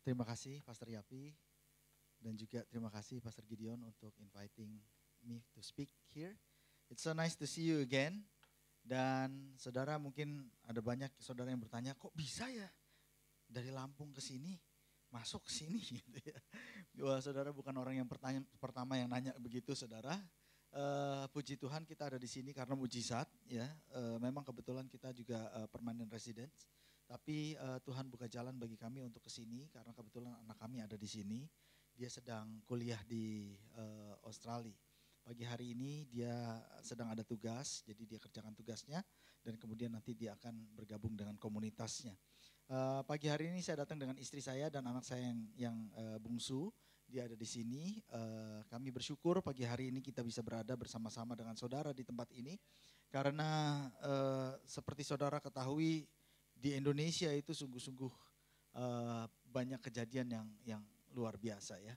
Terima kasih Pastor Yapi dan juga terima kasih Pastor Gideon untuk inviting me to speak here. It's so nice to see you again. Dan saudara mungkin ada banyak saudara yang bertanya, kok bisa ya dari Lampung ke sini, masuk ke sini gitu ya. Wah, saudara bukan orang yang pertama yang nanya begitu saudara. Puji Tuhan kita ada di sini karena mujizat ya. Memang kebetulan kita juga permanent residence. Tapi Tuhan buka jalan bagi kami untuk ke sini karena kebetulan anak kami ada di sini. Dia sedang kuliah di Australia. Pagi hari ini dia sedang ada tugas, jadi dia kerjakan tugasnya dan kemudian nanti dia akan bergabung dengan komunitasnya. Pagi hari ini saya datang dengan istri saya dan anak saya yang bungsu, dia ada di sini. Kami bersyukur pagi hari ini kita bisa berada bersama-sama dengan saudara di tempat ini. Karena seperti saudara ketahui di Indonesia itu sungguh-sungguh banyak kejadian yang luar biasa ya.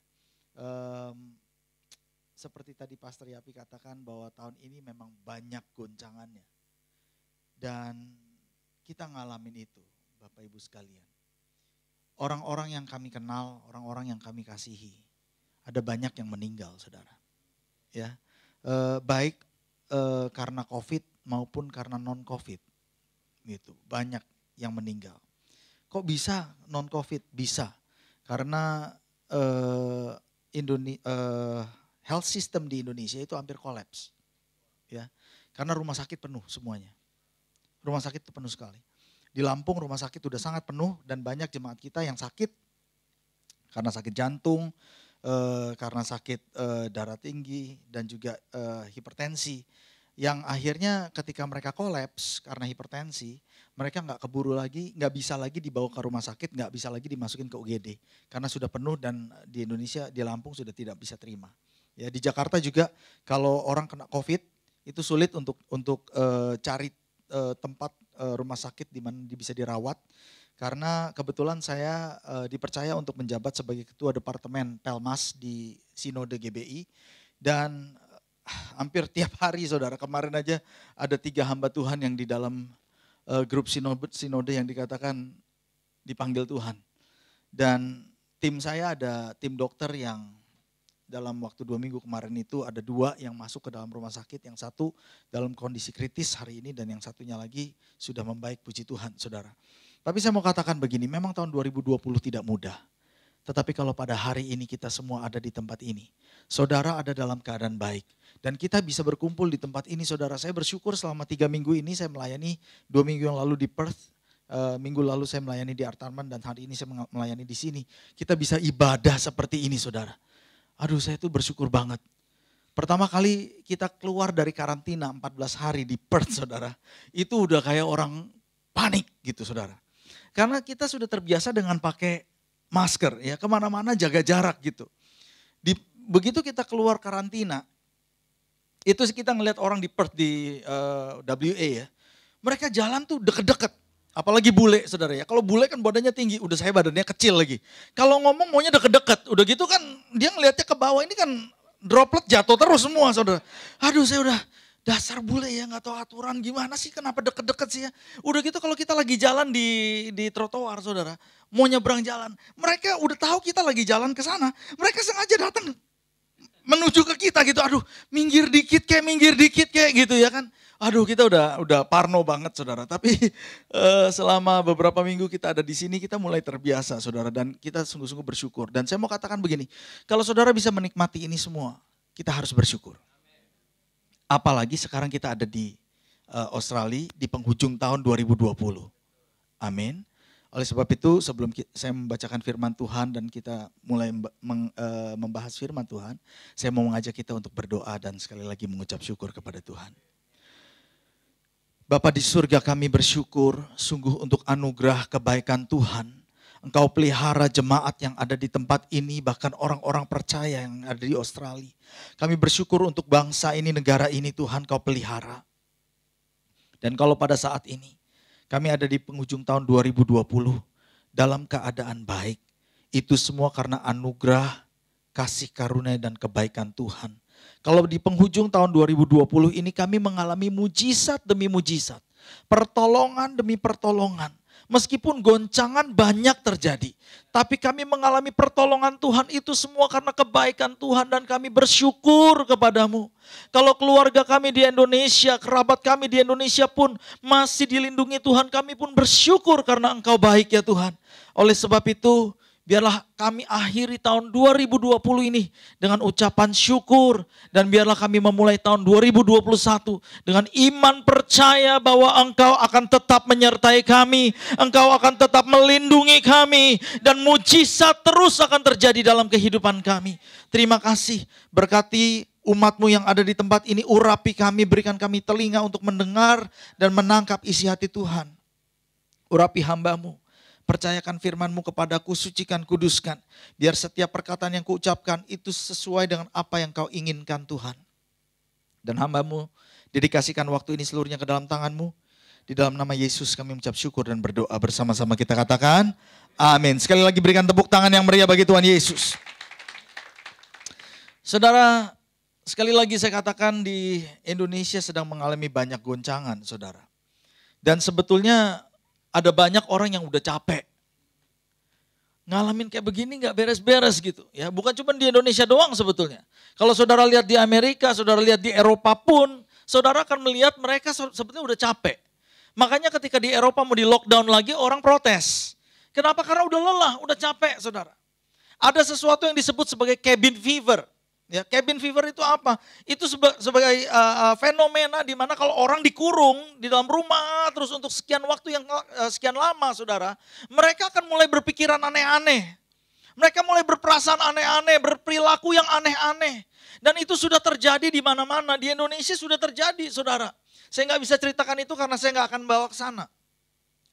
Seperti tadi Pastor Yapi katakan bahwa tahun ini memang banyak goncangannya. Dan kita ngalamin itu Bapak Ibu sekalian. Orang-orang yang kami kenal, orang-orang yang kami kasihi, ada banyak yang meninggal saudara. Ya, baik karena COVID maupun karena non-COVID. Gitu, banyak yang meninggal. Kok bisa non-COVID? Bisa, karena health system di Indonesia itu hampir kolaps, ya, karena rumah sakit penuh semuanya. Rumah sakit itu penuh sekali. Di Lampung rumah sakit udah sangat penuh dan banyak jemaat kita yang sakit karena sakit jantung, karena sakit darah tinggi dan juga hipertensi. Yang akhirnya ketika mereka kolaps karena hipertensi, mereka nggak keburu lagi, nggak bisa lagi dibawa ke rumah sakit, nggak bisa lagi dimasukin ke UGD karena sudah penuh dan di Indonesia, di Lampung sudah tidak bisa terima. Ya, di Jakarta juga kalau orang kena COVID itu sulit untuk cari tempat rumah sakit di mana bisa dirawat. Karena kebetulan saya dipercaya untuk menjabat sebagai ketua departemen Pelmas di Sinode GBI. Dan hampir tiap hari saudara, kemarin aja ada 3 hamba Tuhan yang di dalam grup Sinode yang dikatakan dipanggil Tuhan. Dan tim saya ada tim dokter yang dalam waktu 2 minggu kemarin itu ada 2 yang masuk ke dalam rumah sakit, yang satu dalam kondisi kritis hari ini dan yang satunya lagi sudah membaik, puji Tuhan saudara. Tapi saya mau katakan begini, memang tahun 2020 tidak mudah. Tetapi kalau pada hari ini kita semua ada di tempat ini, saudara ada dalam keadaan baik. Dan kita bisa berkumpul di tempat ini saudara. Saya bersyukur selama 3 minggu ini saya melayani, 2 minggu yang lalu di Perth. Minggu lalu saya melayani di Artarman dan hari ini saya melayani di sini. Kita bisa ibadah seperti ini saudara. Aduh, saya tuh bersyukur banget. Pertama kali kita keluar dari karantina 14 hari di Perth saudara. Itu udah kayak orang panik gitu saudara. Karena kita sudah terbiasa dengan pakai masker ya, kemana-mana jaga jarak gitu. Begitu kita keluar karantina, itu kita ngelihat orang di Perth di WA ya. Mereka jalan tuh deket-deket. Apalagi bule saudara ya. Kalau bule kan badannya tinggi, udah saya badannya kecil lagi. Kalau ngomong maunya deket-deket, udah gitu kan dia ngelihatnya ke bawah, ini kan droplet jatuh terus semua saudara. Aduh, saya udah dasar bule ya, gak tahu aturan gimana sih, kenapa deket-deket sih ya. Udah gitu kalau kita lagi jalan di trotoar saudara, mau nyebrang jalan, mereka udah tahu kita lagi jalan ke sana, mereka sengaja datang menuju ke kita gitu. Aduh, minggir dikit kayak gitu ya kan. Aduh, kita udah parno banget saudara. Tapi selama beberapa minggu kita ada di sini, kita mulai terbiasa saudara. Dan kita sungguh-sungguh bersyukur. Dan saya mau katakan begini, kalau saudara bisa menikmati ini semua, kita harus bersyukur. Apalagi sekarang kita ada di Australia di penghujung tahun 2020. Amin. Oleh sebab itu sebelum saya membacakan firman Tuhan dan kita mulai membahas firman Tuhan, saya mau mengajak kita untuk berdoa dan sekali lagi mengucap syukur kepada Tuhan. Bapa di surga, kami bersyukur sungguh untuk anugerah kebaikan Tuhan. Engkau pelihara jemaat yang ada di tempat ini, bahkan orang-orang percaya yang ada di Australia. Kami bersyukur untuk bangsa ini, negara ini Tuhan, Kau pelihara. Dan kalau pada saat ini kami ada di penghujung tahun 2020 dalam keadaan baik, itu semua karena anugerah, kasih karunia dan kebaikan Tuhan. Kalau di penghujung tahun 2020 ini kami mengalami mujizat demi mujizat, pertolongan demi pertolongan. Meskipun goncangan banyak terjadi. Tapi kami mengalami pertolongan Tuhan itu semua karena kebaikan Tuhan dan kami bersyukur kepadamu. Kalau keluarga kami di Indonesia, kerabat kami di Indonesia pun masih dilindungi Tuhan, kami pun bersyukur karena Engkau baik ya Tuhan. Oleh sebab itu, biarlah kami akhiri tahun 2020 ini dengan ucapan syukur. Dan biarlah kami memulai tahun 2021 dengan iman percaya bahwa Engkau akan tetap menyertai kami. Engkau akan tetap melindungi kami. Dan mujizat terus akan terjadi dalam kehidupan kami. Terima kasih, berkati umat-Mu yang ada di tempat ini, urapi kami, berikan kami telinga untuk mendengar dan menangkap isi hati Tuhan. Urapi hamba-Mu. Percayakan firman-Mu kepadaku, sucikan, kuduskan. Biar setiap perkataan yang kuucapkan itu sesuai dengan apa yang Kau inginkan Tuhan. Dan hamba-Mu dedikasikan waktu ini seluruhnya ke dalam tangan-Mu. Di dalam nama Yesus kami mengucap syukur dan berdoa bersama-sama kita katakan amin. Sekali lagi berikan tepuk tangan yang meriah bagi Tuhan Yesus. Saudara, sekali lagi saya katakan di Indonesia sedang mengalami banyak goncangan saudara. Dan sebetulnya ada banyak orang yang udah capek. Ngalamin kayak begini gak beres-beres gitu. Ya, bukan cuma di Indonesia doang sebetulnya. Kalau saudara lihat di Amerika, saudara lihat di Eropa pun, saudara akan melihat mereka sebetulnya udah capek. Makanya ketika di Eropa mau di lockdown lagi, orang protes. Kenapa? Karena udah lelah, udah capek saudara. Ada sesuatu yang disebut sebagai cabin fever. Ya, cabin fever itu apa? Itu sebagai fenomena di mana kalau orang dikurung di dalam rumah terus untuk sekian waktu yang sekian lama saudara, mereka akan mulai berpikiran aneh-aneh. Mereka mulai berperasaan aneh-aneh, berperilaku yang aneh-aneh. Dan itu sudah terjadi di mana-mana, di Indonesia sudah terjadi saudara. Saya nggak bisa ceritakan itu karena saya nggak akan bawa ke sana.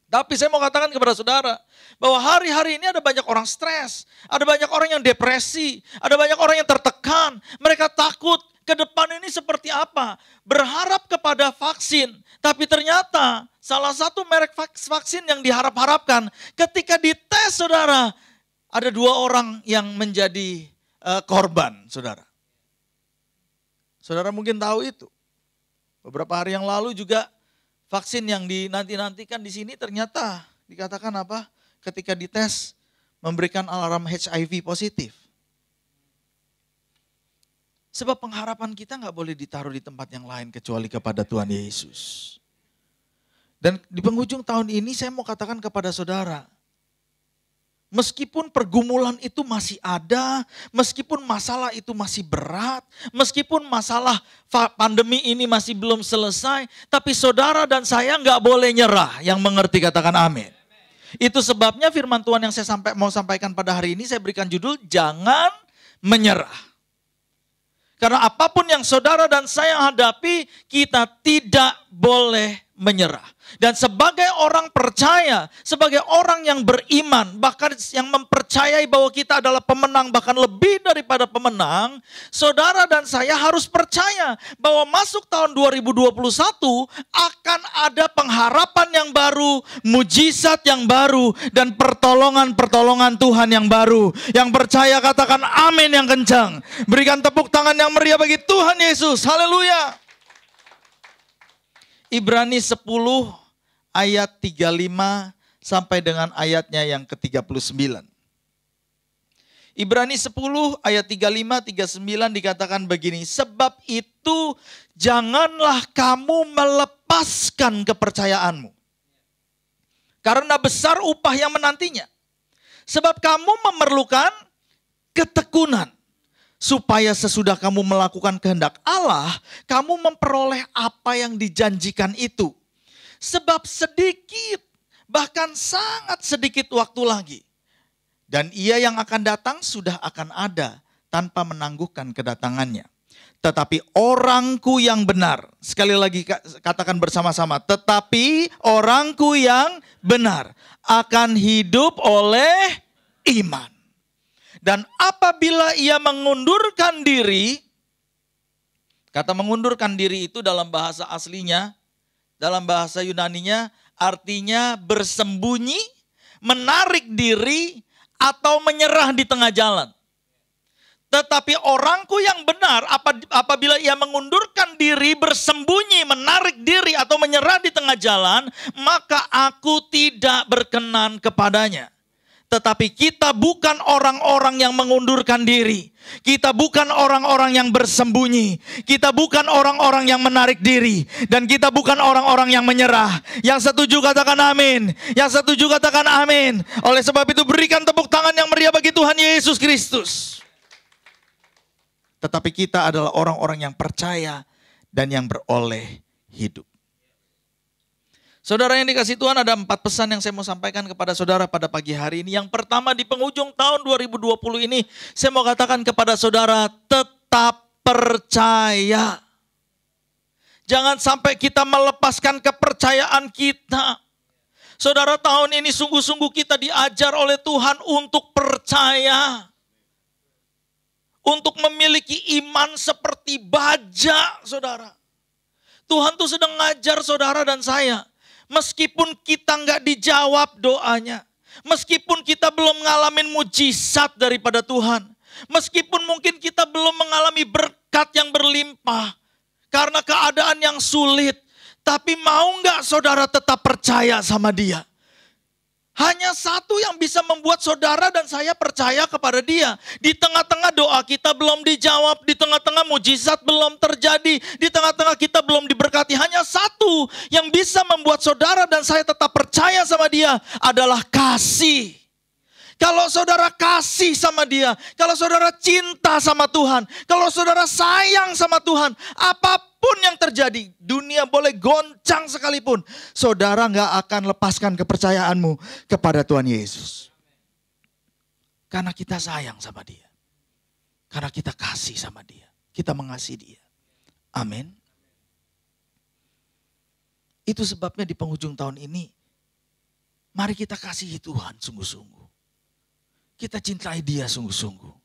Tapi saya mau katakan kepada saudara, bahwa hari-hari ini ada banyak orang stres, ada banyak orang yang depresi, ada banyak orang yang tertekan. Mereka takut ke depan ini seperti apa, berharap kepada vaksin. Tapi ternyata salah satu merek vaksin yang diharap-harapkan, ketika dites saudara, ada 2 orang yang menjadi korban saudara. Saudara mungkin tahu itu. Beberapa hari yang lalu juga vaksin yang dinanti-nantikan di sini ternyata dikatakan apa? Ketika dites memberikan alarm HIV positif. Sebab pengharapan kita nggak boleh ditaruh di tempat yang lain kecuali kepada Tuhan Yesus. Dan di penghujung tahun ini saya mau katakan kepada saudara, meskipun pergumulan itu masih ada, meskipun masalah itu masih berat, meskipun masalah pandemi ini masih belum selesai, tapi saudara dan saya nggak boleh nyerah. Yang mengerti katakan amin. Itu sebabnya firman Tuhan yang saya mau sampaikan pada hari ini saya berikan judul jangan menyerah. Karena apapun yang saudara dan saya hadapi, kita tidak boleh menyerah. Dan sebagai orang percaya, sebagai orang yang beriman, bahkan yang mempercayai bahwa kita adalah pemenang, bahkan lebih daripada pemenang, saudara dan saya harus percaya bahwa masuk tahun 2021 akan ada pengharapan yang baru, mujizat yang baru, dan pertolongan-pertolongan Tuhan yang baru. Yang percaya katakan amin yang kencang. Berikan tepuk tangan yang meriah bagi Tuhan Yesus. Haleluya. Ibrani 10 ayat 35 sampai dengan ayatnya yang ke-39. Ibrani 10 ayat 35-39 dikatakan begini. Sebab itu janganlah kamu melepaskan kepercayaanmu. Karena besar upah yang menantinya. Sebab kamu memerlukan ketekunan. Supaya sesudah kamu melakukan kehendak Allah, kamu memperoleh apa yang dijanjikan itu. Sebab sedikit, bahkan sangat sedikit waktu lagi. Dan ia yang akan datang sudah akan ada tanpa menangguhkan kedatangannya. Tetapi orangku yang benar, sekali lagi katakan bersama-sama, tetapi orangku yang benar akan hidup oleh iman. Dan apabila ia mengundurkan diri, kata mengundurkan diri itu dalam bahasa aslinya, dalam bahasa Yunaninya artinya bersembunyi, menarik diri, atau menyerah di tengah jalan. Tetapi orangku yang benar apabila ia mengundurkan diri, bersembunyi, menarik diri atau menyerah di tengah jalan, maka aku tidak berkenan kepadanya. Tetapi kita bukan orang-orang yang mengundurkan diri. Kita bukan orang-orang yang bersembunyi. Kita bukan orang-orang yang menarik diri. Dan kita bukan orang-orang yang menyerah. Yang setuju katakan amin. Yang setuju katakan amin. Oleh sebab itu berikan tepuk tangan yang meriah bagi Tuhan Yesus Kristus. Tetapi kita adalah orang-orang yang percaya dan yang beroleh hidup. Saudara yang dikasihi Tuhan, ada 4 pesan yang saya mau sampaikan kepada saudara pada pagi hari ini. Yang pertama, di penghujung tahun 2020 ini, saya mau katakan kepada saudara, tetap percaya. Jangan sampai kita melepaskan kepercayaan kita. Saudara, tahun ini sungguh-sungguh kita diajar oleh Tuhan untuk percaya. Untuk memiliki iman seperti baja, saudara. Tuhan tuh sedang ngajar saudara dan saya. Meskipun kita nggak dijawab doanya. Meskipun kita belum ngalamin mujizat daripada Tuhan. Meskipun mungkin kita belum mengalami berkat yang berlimpah. Karena keadaan yang sulit. Tapi mau nggak saudara tetap percaya sama Dia? Hanya satu yang bisa membuat saudara dan saya percaya kepada Dia. Di tengah-tengah doa kita belum dijawab, di tengah-tengah mujizat belum terjadi, di tengah-tengah kita belum diberkati. Hanya satu yang bisa membuat saudara dan saya tetap percaya sama Dia adalah kasih. Kalau saudara kasih sama Dia, kalau saudara cinta sama Tuhan, kalau saudara sayang sama Tuhan, apapun yang terjadi, dunia boleh goncang sekalipun, saudara gak akan lepaskan kepercayaanmu kepada Tuhan Yesus. Karena kita sayang sama Dia. Karena kita kasih sama Dia. Kita mengasihi Dia. Amin. Itu sebabnya di penghujung tahun ini, mari kita kasihi Tuhan sungguh-sungguh. Kita cintai Dia sungguh-sungguh.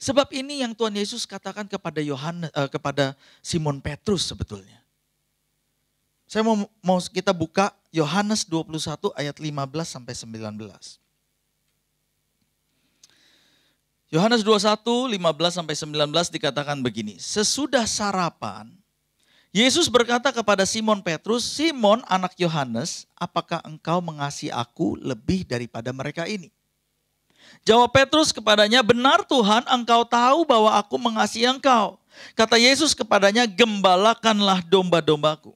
Sebab ini yang Tuhan Yesus katakan kepada Simon Petrus sebetulnya. Saya mau kita buka Yohanes 21 ayat 15 sampai 19. Yohanes 21, 15 sampai 19 dikatakan begini. Sesudah sarapan, Yesus berkata kepada Simon Petrus, Simon anak Yohanes, apakah engkau mengasihi aku lebih daripada mereka ini? Jawab Petrus kepadanya, benar Tuhan, engkau tahu bahwa aku mengasihi engkau. Kata Yesus kepadanya, gembalakanlah domba-dombaku.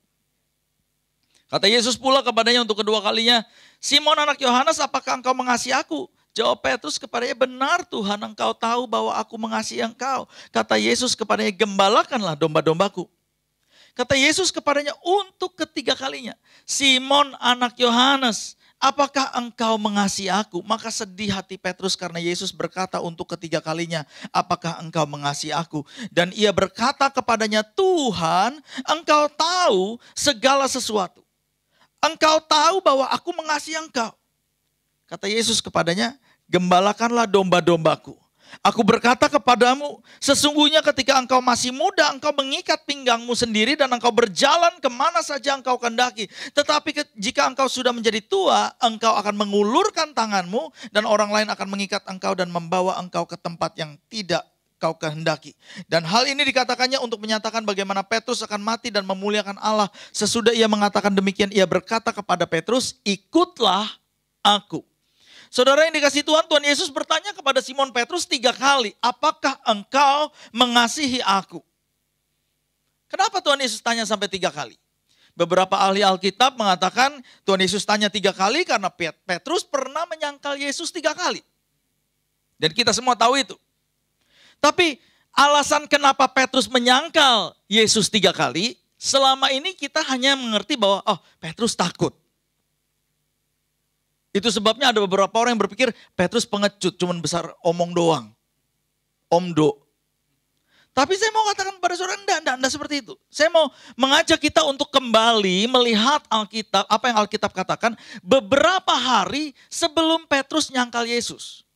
Kata Yesus pula kepadanya untuk kedua kalinya, Simon anak Yohanes, apakah engkau mengasihi aku? Jawab Petrus kepadanya, benar Tuhan, engkau tahu bahwa aku mengasihi engkau. Kata Yesus kepadanya, gembalakanlah domba-dombaku. Kata Yesus kepadanya untuk ketiga kalinya, Simon anak Yohanes, apakah engkau mengasihi aku? Maka sedih hati Petrus karena Yesus berkata untuk ketiga kalinya, apakah engkau mengasihi aku? Dan ia berkata kepadanya, Tuhan, engkau tahu segala sesuatu. Engkau tahu bahwa aku mengasihi engkau. Kata Yesus kepadanya, gembalakanlah domba-dombaku. Aku berkata kepadamu, sesungguhnya ketika engkau masih muda, engkau mengikat pinggangmu sendiri dan engkau berjalan kemana saja engkau kehendaki. Tetapi jika engkau sudah menjadi tua, engkau akan mengulurkan tanganmu dan orang lain akan mengikat engkau dan membawa engkau ke tempat yang tidak kau kehendaki. Dan hal ini dikatakannya untuk menyatakan bagaimana Petrus akan mati dan memuliakan Allah. Sesudah ia mengatakan demikian, ia berkata kepada Petrus, ikutlah aku. Saudara yang dikasihi Tuhan, Tuhan Yesus bertanya kepada Simon Petrus 3 kali, apakah engkau mengasihi aku? Kenapa Tuhan Yesus tanya sampai 3 kali? Beberapa ahli Alkitab mengatakan Tuhan Yesus tanya 3 kali karena Petrus pernah menyangkal Yesus 3 kali. Dan kita semua tahu itu. Tapi alasan kenapa Petrus menyangkal Yesus 3 kali, selama ini kita hanya mengerti bahwa Petrus takut. Itu sebabnya ada beberapa orang yang berpikir Petrus pengecut, cuman besar omong doang. Omdo. Tapi saya mau katakan kepada saudara, enggak seperti itu. Saya mau mengajak kita untuk kembali melihat Alkitab, apa yang Alkitab katakan beberapa hari sebelum Petrus nyangkal Yesus.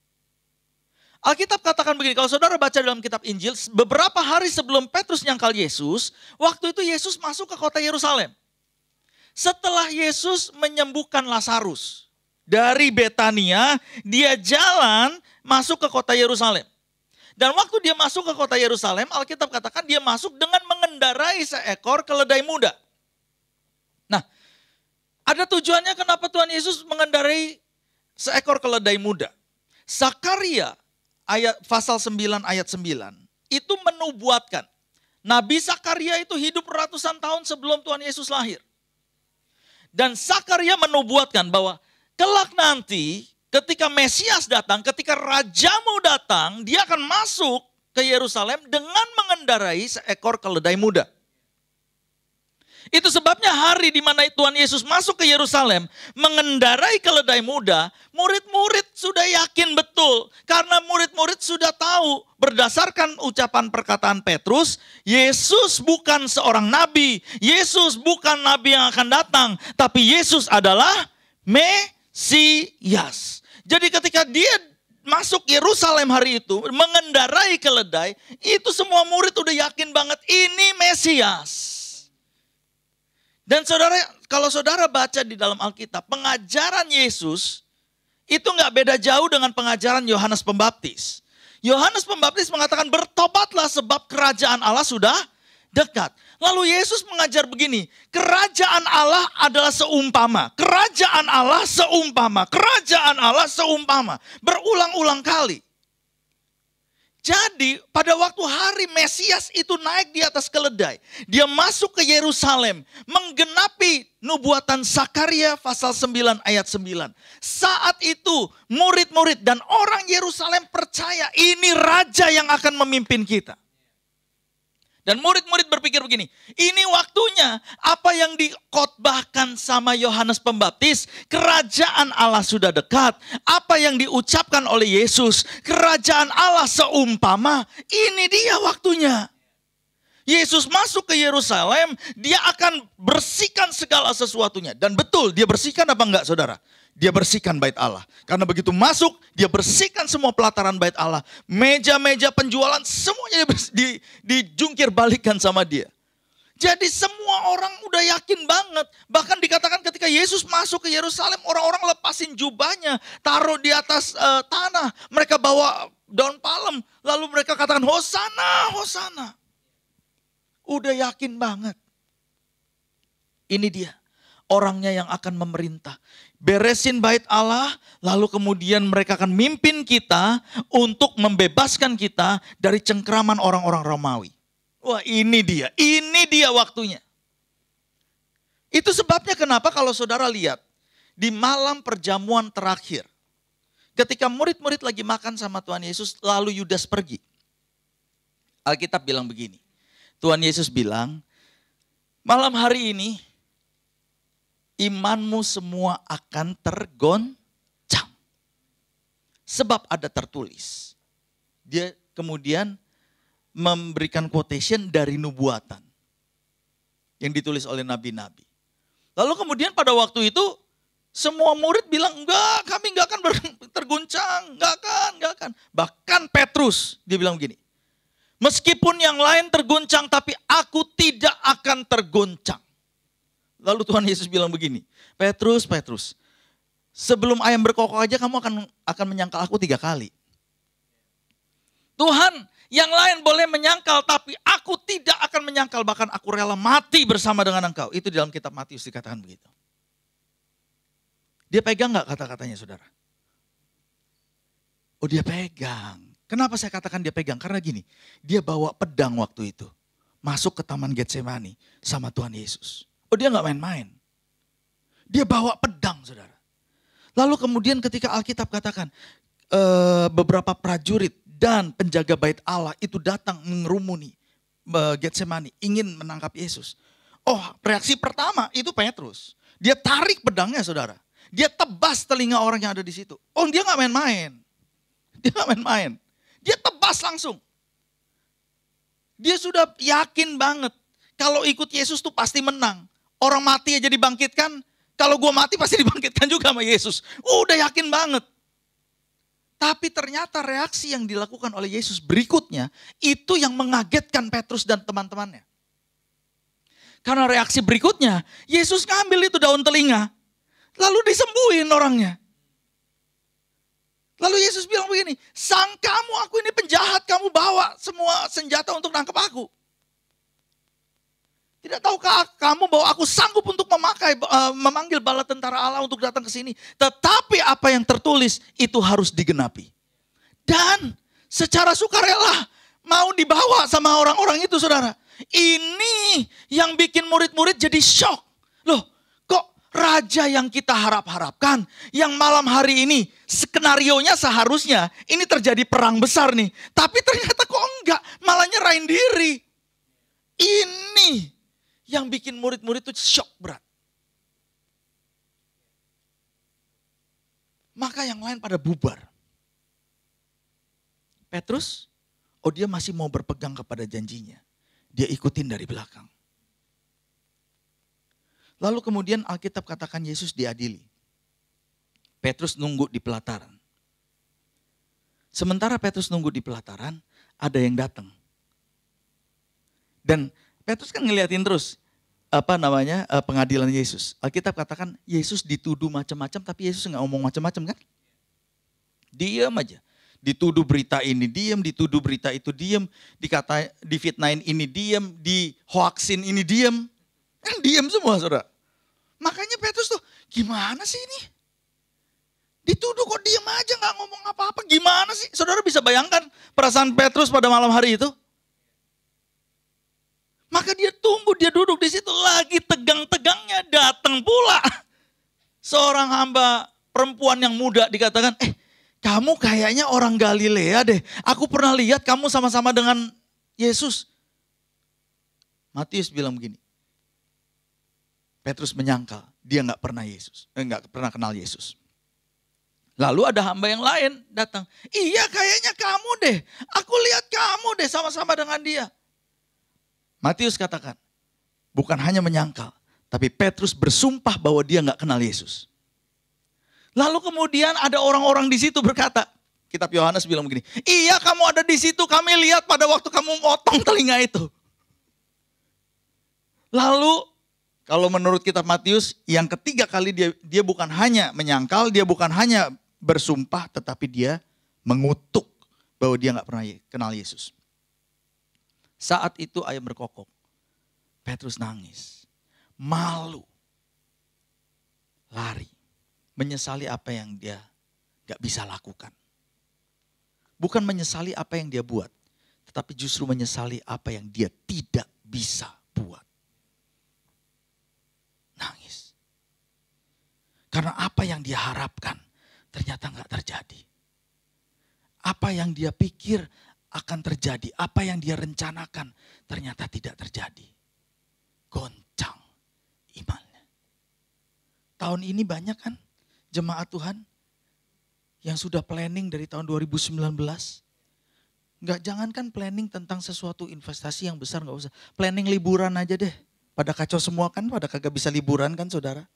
Alkitab katakan begini, kalau saudara baca dalam kitab Injil, beberapa hari sebelum Petrus nyangkal Yesus, waktu itu Yesus masuk ke kota Yerusalem. Setelah Yesus menyembuhkan Lazarus. Dari Betania, dia jalan masuk ke kota Yerusalem. Dan waktu dia masuk ke kota Yerusalem, Alkitab katakan dia masuk dengan mengendarai seekor keledai muda. Nah, ada tujuannya kenapa Tuhan Yesus mengendarai seekor keledai muda. Zakaria pasal 9 ayat 9 itu menubuatkan. Nabi Zakaria itu hidup ratusan tahun sebelum Tuhan Yesus lahir. Dan Zakaria menubuatkan bahwa kelak nanti ketika Mesias datang, ketika Rajamu datang, dia akan masuk ke Yerusalem dengan mengendarai seekor keledai muda. Itu sebabnya hari di mana Tuhan Yesus masuk ke Yerusalem, mengendarai keledai muda, murid-murid sudah yakin betul. Karena murid-murid sudah tahu berdasarkan ucapan perkataan Petrus, Yesus bukan seorang nabi, Yesus bukan nabi yang akan datang, tapi Yesus adalah Mesias. Jadi ketika dia masuk Yerusalem hari itu, mengendarai keledai, itu semua murid udah yakin banget ini Mesias. Dan saudara, kalau saudara baca di dalam Alkitab, pengajaran Yesus itu nggak beda jauh dengan pengajaran Yohanes Pembaptis. Yohanes Pembaptis mengatakan bertobatlah sebab kerajaan Allah sudah dekat. Lalu Yesus mengajar begini, kerajaan Allah adalah seumpama, kerajaan Allah seumpama, kerajaan Allah seumpama. Berulang-ulang kali. Jadi pada waktu hari Mesias itu naik di atas keledai. Dia masuk ke Yerusalem. Menggenapi nubuatan Zakaria pasal 9 ayat 9. Saat itu murid-murid dan orang Yerusalem percaya ini raja yang akan memimpin kita. Dan murid-murid berpikir begini, ini waktunya apa yang dikhotbahkan sama Yohanes Pembaptis, kerajaan Allah sudah dekat. Apa yang diucapkan oleh Yesus, kerajaan Allah seumpama, ini dia waktunya. Yesus masuk ke Yerusalem, dia akan bersihkan segala sesuatunya. Dan betul, dia bersihkan apa enggak saudara? Dia bersihkan bait Allah. Karena begitu masuk, dia bersihkan semua pelataran bait Allah. Meja-meja penjualan, semuanya dijungkir balikan sama dia. Jadi semua orang udah yakin banget. Bahkan dikatakan ketika Yesus masuk ke Yerusalem, orang-orang lepasin jubahnya, taruh di atas tanah. Mereka bawa daun palem, lalu mereka katakan, Hosana, Hosana. Udah yakin banget. Ini dia orangnya yang akan memerintah. Beresin bait Allah, lalu kemudian mereka akan mimpin kita untuk membebaskan kita dari cengkraman orang-orang Romawi. Wah, ini dia waktunya. Itu sebabnya kenapa kalau saudara lihat di malam perjamuan terakhir, ketika murid-murid lagi makan sama Tuhan Yesus, lalu Yudas pergi. Alkitab bilang begini, Tuhan Yesus bilang, malam hari ini imanmu semua akan tergoncang. Sebab ada tertulis. Dia kemudian memberikan quotation dari nubuatan. Yang ditulis oleh nabi-nabi. Lalu kemudian pada waktu itu semua murid bilang, enggak, kami enggak akan terguncang. Enggak akan. Bahkan Petrus, dia bilang begini. Meskipun yang lain terguncang, tapi aku tidak akan terguncang. Lalu Tuhan Yesus bilang begini, Petrus, sebelum ayam berkokok aja kamu akan menyangkal aku 3 kali. Tuhan, yang lain boleh menyangkal, tapi aku tidak akan menyangkal, bahkan aku rela mati bersama dengan engkau. Itu di dalam kitab Matius dikatakan begitu. Dia pegang gak kata-katanya saudara? Oh dia pegang. Kenapa saya katakan dia pegang? Karena gini, dia bawa pedang waktu itu. Masuk ke Taman Getsemani sama Tuhan Yesus. Oh dia gak main-main. Dia bawa pedang saudara. Lalu kemudian ketika Alkitab katakan beberapa prajurit dan penjaga bait Allah itu datang mengerumuni Getsemani, ingin menangkap Yesus. Oh reaksi pertama itu Petrus. Dia tarik pedangnya saudara. Dia tebas telinga orang yang ada di situ. Oh dia gak main-main. Dia tebas langsung. Dia sudah yakin banget. Kalau ikut Yesus tuh pasti menang. Orang mati aja dibangkitkan. Kalau gue mati pasti dibangkitkan juga sama Yesus. Udah yakin banget. Tapi ternyata reaksi yang dilakukan oleh Yesus berikutnya. Itu yang mengagetkan Petrus dan teman-temannya. Karena reaksi berikutnya. Yesus ngambil itu daun telinga. Lalu disembuhin orangnya. Lalu Yesus bilang begini, sangkamu aku ini penjahat, kamu bawa semua senjata untuk nangkep aku. Tidak tahukah kamu bahwa aku sanggup untuk memanggil bala tentara Allah untuk datang ke sini. Tetapi apa yang tertulis itu harus digenapi. Dan secara sukarela mau dibawa sama orang-orang itu, saudara. Ini yang bikin murid-murid jadi shock. Loh, kok raja yang kita harap-harapkan, yang malam hari ini skenarionya seharusnya ini terjadi perang besar nih. Tapi ternyata kok enggak, malah nyerahin diri. Ini yang bikin murid-murid itu shock berat. Maka yang lain pada bubar. Petrus, dia masih mau berpegang kepada janjinya. Dia ikutin dari belakang. Lalu kemudian Alkitab katakan Yesus diadili. Petrus nunggu di pelataran. Sementara Petrus nunggu di pelataran, ada yang datang. Dan Petrus kan ngeliatin terus pengadilan Yesus. Alkitab katakan Yesus dituduh macam-macam, tapi Yesus nggak ngomong macam-macam kan? Diam aja. Dituduh berita ini diam, dituduh berita itu diam, difitnahin ini diam, dihoaksin ini diam. Kan diam semua, saudara. Makanya Petrus tuh, gimana sih ini? Dituduh kok diam aja, nggak ngomong apa-apa, gimana sih? Saudara bisa bayangkan perasaan Petrus pada malam hari itu? Maka dia tunggu, dia duduk di situ lagi tegang-tegangnya, datang pula seorang hamba perempuan yang muda, dikatakan, kamu kayaknya orang Galilea deh. Aku pernah lihat kamu sama-sama dengan Yesus. Matius bilang begini, Petrus menyangkal dia nggak pernah kenal Yesus. Lalu ada hamba yang lain datang, iya kayaknya kamu deh. Aku lihat kamu deh sama-sama dengan dia. Matius katakan, bukan hanya menyangkal, tapi Petrus bersumpah bahwa dia nggak kenal Yesus. Lalu kemudian ada orang-orang di situ berkata, kitab Yohanes bilang begini, iya kamu ada di situ, kami lihat pada waktu kamu motong telinga itu. Lalu kalau menurut kitab Matius, yang ketiga kali dia bukan hanya menyangkal, dia bukan hanya bersumpah, tetapi dia mengutuk bahwa dia nggak pernah kenal Yesus. Saat itu ayam berkokok. Petrus nangis. Malu. Lari. Menyesali apa yang dia gak bisa lakukan. Bukan menyesali apa yang dia buat. Tetapi justru menyesali apa yang dia tidak bisa buat. Nangis. Karena apa yang dia harapkan ternyata gak terjadi. Apa yang dia pikir akan terjadi, apa yang dia rencanakan ternyata tidak terjadi. Goncang imannya. Tahun ini banyak kan jemaat Tuhan yang sudah planning dari tahun 2019. Jangankan planning tentang sesuatu investasi yang besar, gak usah. Planning liburan aja deh. Pada kacau semua kan, pada kagak bisa liburan kan saudara.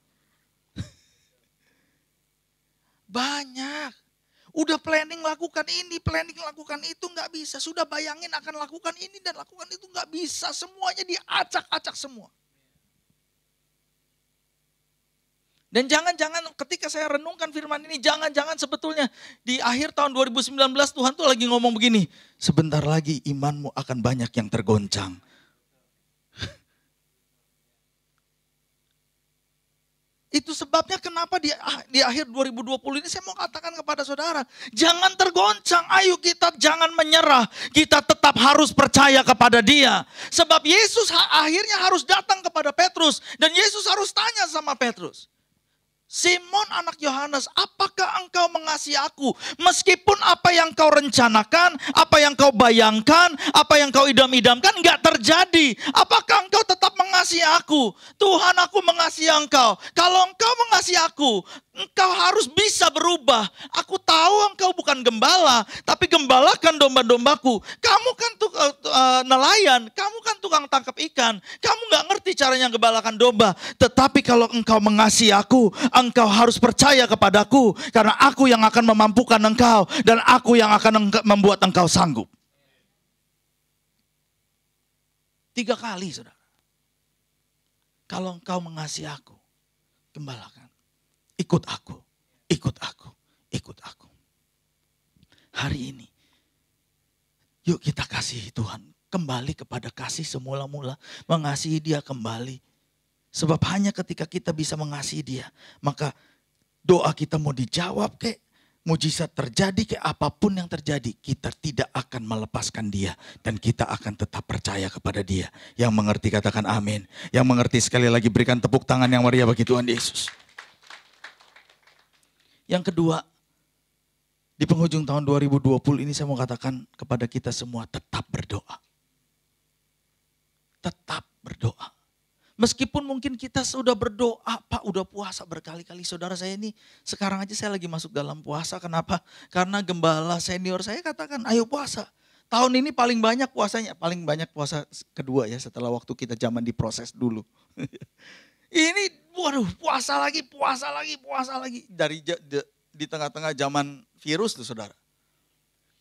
Banyak. Udah planning lakukan ini, planning lakukan itu gak bisa. Sudah bayangin akan lakukan ini dan lakukan itu gak bisa. Semuanya diacak-acak semua. Dan jangan-jangan ketika saya renungkan firman ini, jangan-jangan sebetulnya di akhir tahun 2019 Tuhan tuh lagi ngomong begini. Sebentar lagi imanmu akan banyak yang tergoncang. Itu sebabnya kenapa di akhir 2020 ini saya mau katakan kepada saudara. Jangan tergoncang, ayo kita jangan menyerah. Kita tetap harus percaya kepada Dia. Sebab Yesus akhirnya harus datang kepada Petrus. Dan Yesus harus tanya sama Petrus. Simon anak Yohanes, apakah engkau mengasihi aku? Meskipun apa yang kau rencanakan, apa yang kau bayangkan, apa yang kau idam-idamkan gak terjadi. Apakah engkau tetap mengasihi aku? Tuhan, aku mengasihi engkau. Kalau engkau mengasihi aku, engkau harus bisa berubah. Aku tahu engkau bukan gembala, tapi gembalakan domba-dombaku. Kamu kan nelayan, kamu kan tukang tangkap ikan. Kamu gak ngerti caranya gembalakan domba. Tetapi kalau engkau mengasihi aku, engkau harus percaya kepadaku. Karena aku yang akan memampukan engkau. Dan aku yang akan membuat engkau sanggup. 3 kali saudara. Kalau engkau mengasihi aku, gembalakan. Ikut aku, ikut aku, ikut aku. hari ini. Yuk kita kasih Tuhan. Kembali kepada kasih semula-mula. Mengasihi dia kembali. Sebab hanya ketika kita bisa mengasihi dia. Maka doa kita mau dijawab kek. Mujizat terjadi kek apapun yang terjadi. Kita tidak akan melepaskan dia. Dan kita akan tetap percaya kepada dia. Yang mengerti katakan amin. Yang mengerti sekali lagi berikan tepuk tangan yang meriah bagi Tuhan Yesus. Yang kedua. Di penghujung tahun 2020 ini saya mau katakan kepada kita semua tetap berdoa. Tetap berdoa. Meskipun mungkin kita sudah berdoa, Pak udah puasa berkali-kali. Saudara saya ini sekarang aja saya lagi masuk dalam puasa. Kenapa? Karena gembala senior saya katakan ayo puasa. Tahun ini paling banyak puasanya. Paling banyak puasa kedua ya setelah waktu kita zaman diproses dulu. Ini waduh puasa lagi. Dari di tengah-tengah zaman virus tuh saudara.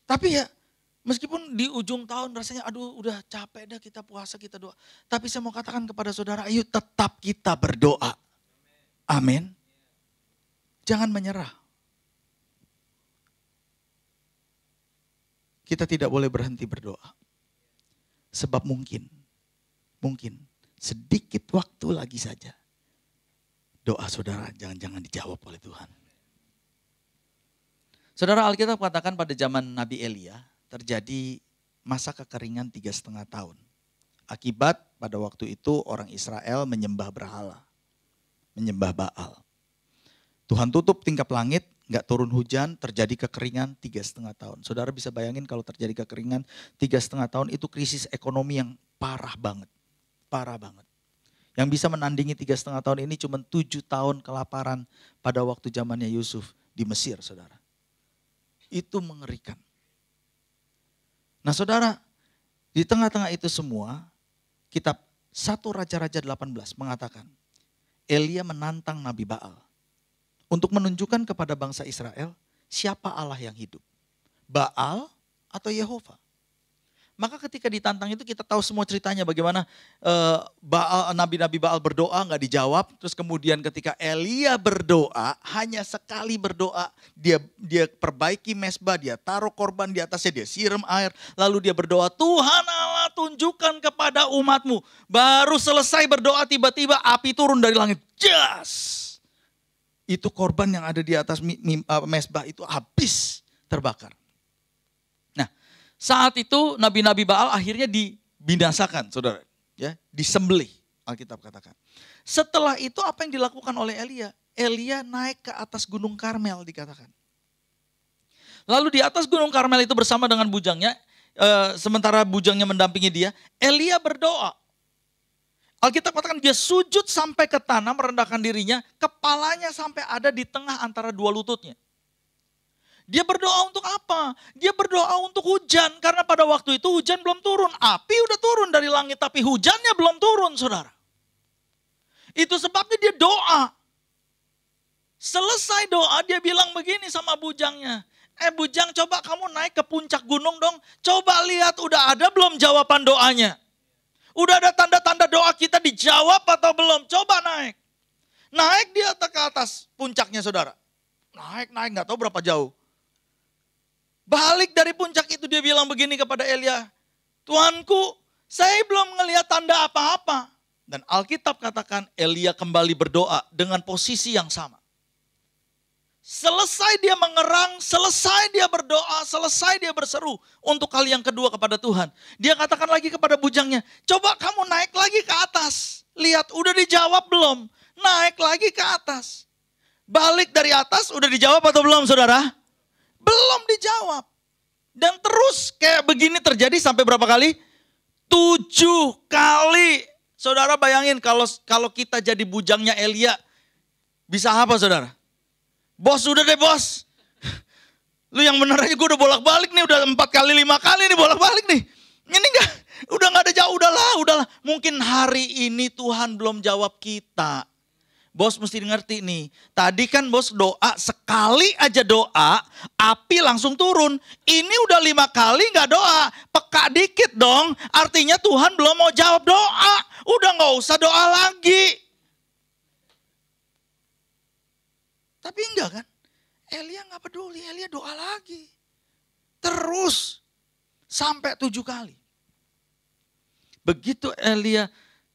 Tapi ya meskipun di ujung tahun rasanya aduh udah capek dah kita puasa kita doa. Tapi saya mau katakan kepada saudara ayo tetap kita berdoa. Amin. Jangan menyerah. Kita tidak boleh berhenti berdoa. Sebab mungkin sedikit waktu lagi saja. Doa saudara jangan-jangan dijawab oleh Tuhan. Saudara Alkitab katakan pada zaman Nabi Elia terjadi masa kekeringan 3,5 tahun. Akibat pada waktu itu orang Israel menyembah berhala, menyembah Baal. Tuhan tutup tingkap langit, gak turun hujan, terjadi kekeringan 3,5 tahun. Saudara bisa bayangin kalau terjadi kekeringan 3,5 tahun itu krisis ekonomi yang parah banget. Parah banget. Yang bisa menandingi 3,5 tahun ini cuma 7 tahun kelaparan pada waktu zamannya Yusuf di Mesir saudara. Itu mengerikan. Nah saudara, di tengah-tengah itu semua, kitab 1 Raja-Raja 18 mengatakan, Elia menantang Nabi Baal untuk menunjukkan kepada bangsa Israel siapa Allah yang hidup. Baal atau Yehova. Maka ketika ditantang itu kita tahu semua ceritanya bagaimana nabi-nabi Baal berdoa nggak dijawab. Terus kemudian ketika Elia berdoa, hanya sekali berdoa, dia perbaiki mezbah, dia taruh korban di atasnya, dia siram air. Lalu dia berdoa, Tuhan Allah tunjukkan kepada umatmu. Baru selesai berdoa tiba-tiba api turun dari langit. Jas! Itu korban yang ada di atas mezbah itu habis terbakar. Saat itu nabi-nabi Baal akhirnya dibinasakan, saudara, ya, disembelih, Alkitab katakan. Setelah itu apa yang dilakukan oleh Elia? Elia naik ke atas Gunung Karmel dikatakan. Lalu di atas Gunung Karmel itu bersama dengan bujangnya, sementara bujangnya mendampingi dia, Elia berdoa. Alkitab katakan dia sujud sampai ke tanah merendahkan dirinya, kepalanya sampai ada di tengah antara dua lututnya. Dia berdoa untuk apa? Dia berdoa untuk hujan. Karena pada waktu itu hujan belum turun. Api udah turun dari langit tapi hujannya belum turun saudara. Itu sebabnya dia doa. Selesai doa dia bilang begini sama bujangnya. Bujang coba kamu naik ke puncak gunung dong. Coba lihat udah ada belum jawaban doanya. Udah ada tanda-tanda doa kita dijawab atau belum. Coba naik. Naik dia ke atas puncaknya saudara. Naik gak tahu berapa jauh. Balik dari puncak itu dia bilang begini kepada Elia. Tuanku, saya belum ngelihat tanda apa-apa. Dan Alkitab katakan Elia kembali berdoa dengan posisi yang sama. Selesai dia mengerang, selesai dia berdoa, selesai dia berseru untuk kali yang kedua kepada Tuhan. Dia katakan lagi kepada bujangnya, coba kamu naik lagi ke atas. Lihat udah dijawab belum? Naik lagi ke atas. Balik dari atas udah dijawab atau belum saudara? Belum dijawab. Dan terus kayak begini terjadi sampai berapa kali? 7 kali. Saudara bayangin kalau kita jadi bujangnya Elia. Bisa apa saudara? Bos udah deh bos. Lu yang bener aja gue udah bolak-balik nih. Udah 4 kali 5 kali nih bolak-balik nih. Ini udah gak ada jauh. Udahlah. Mungkin hari ini Tuhan belum jawab kita. Bos mesti ngerti nih, tadi kan bos doa, sekali aja doa, api langsung turun. Ini udah 5 kali gak doa, peka dikit dong. Artinya Tuhan belum mau jawab doa, udah gak usah doa lagi. Tapi enggak kan, Elia gak peduli, Elia doa lagi. Terus sampai 7 kali. Begitu Elia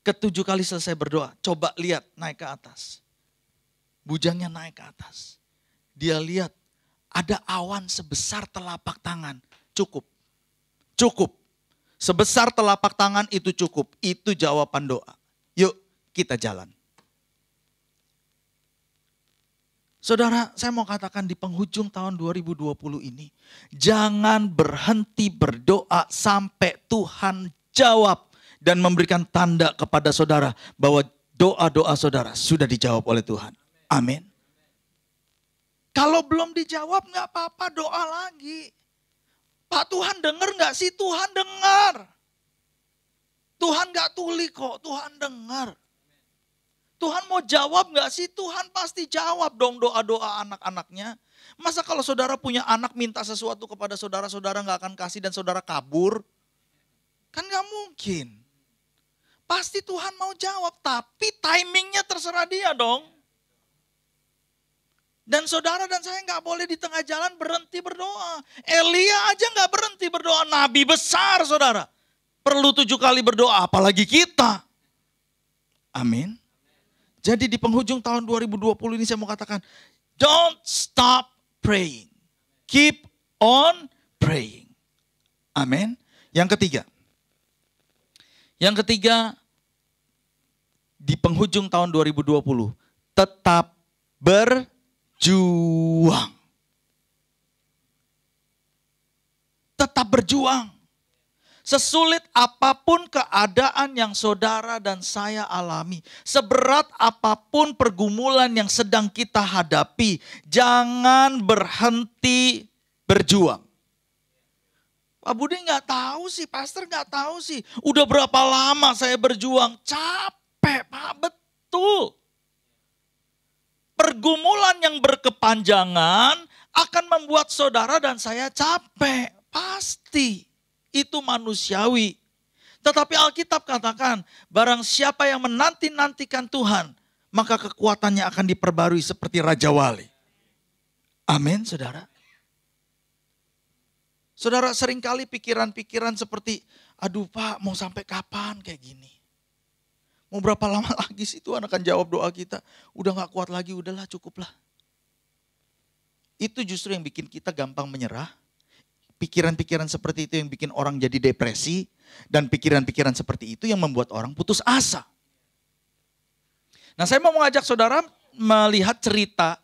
ke-7 kali selesai berdoa, coba lihat naik ke atas. Bujangnya naik ke atas. Dia lihat ada awan sebesar telapak tangan. Cukup. Cukup. Sebesar telapak tangan itu cukup. Itu jawaban doa. Yuk kita jalan. Saudara, saya mau katakan di penghujung tahun 2020 ini, jangan berhenti berdoa sampai Tuhan jawab dan memberikan tanda kepada saudara bahwa doa-doa saudara sudah dijawab oleh Tuhan. Amin. Kalau belum dijawab nggak apa-apa, doa lagi. Pak, Tuhan dengar nggak sih? Tuhan dengar. Tuhan nggak tuli kok, Tuhan dengar. Tuhan mau jawab gak sih? Tuhan pasti jawab dong doa-doa anak-anaknya. Masa kalau saudara punya anak minta sesuatu kepada saudara, saudara gak akan kasih dan saudara kabur? Kan gak mungkin. Pasti Tuhan mau jawab, tapi timingnya terserah dia dong. Dan saudara dan saya gak boleh di tengah jalan berhenti berdoa. Elia aja gak berhenti berdoa, nabi besar saudara. Perlu 7 kali berdoa, apalagi kita. Amin. Jadi di penghujung tahun 2020 ini saya mau katakan, don't stop praying. Keep on praying. Amin. Yang ketiga, di penghujung tahun 2020, tetap berjuang. Tetap berjuang. Sesulit apapun keadaan yang saudara dan saya alami, seberat apapun pergumulan yang sedang kita hadapi, jangan berhenti berjuang. Pak Budi nggak tahu sih, pastor nggak tahu sih. Udah berapa lama saya berjuang? Capek Pak, betul. Pergumulan yang berkepanjangan akan membuat saudara dan saya capek, pasti. Itu manusiawi. Tetapi Alkitab katakan, barang siapa yang menanti-nantikan Tuhan, maka kekuatannya akan diperbarui seperti Raja Wali. Amin, saudara. Saudara, seringkali pikiran-pikiran seperti, aduh Pak, mau sampai kapan kayak gini? Mau berapa lama lagi sih Tuhan akan jawab doa kita? Udah gak kuat lagi, udahlah cukuplah. Itu justru yang bikin kita gampang menyerah. Pikiran-pikiran seperti itu yang bikin orang jadi depresi. Dan pikiran-pikiran seperti itu yang membuat orang putus asa. Nah, saya mau mengajak saudara melihat cerita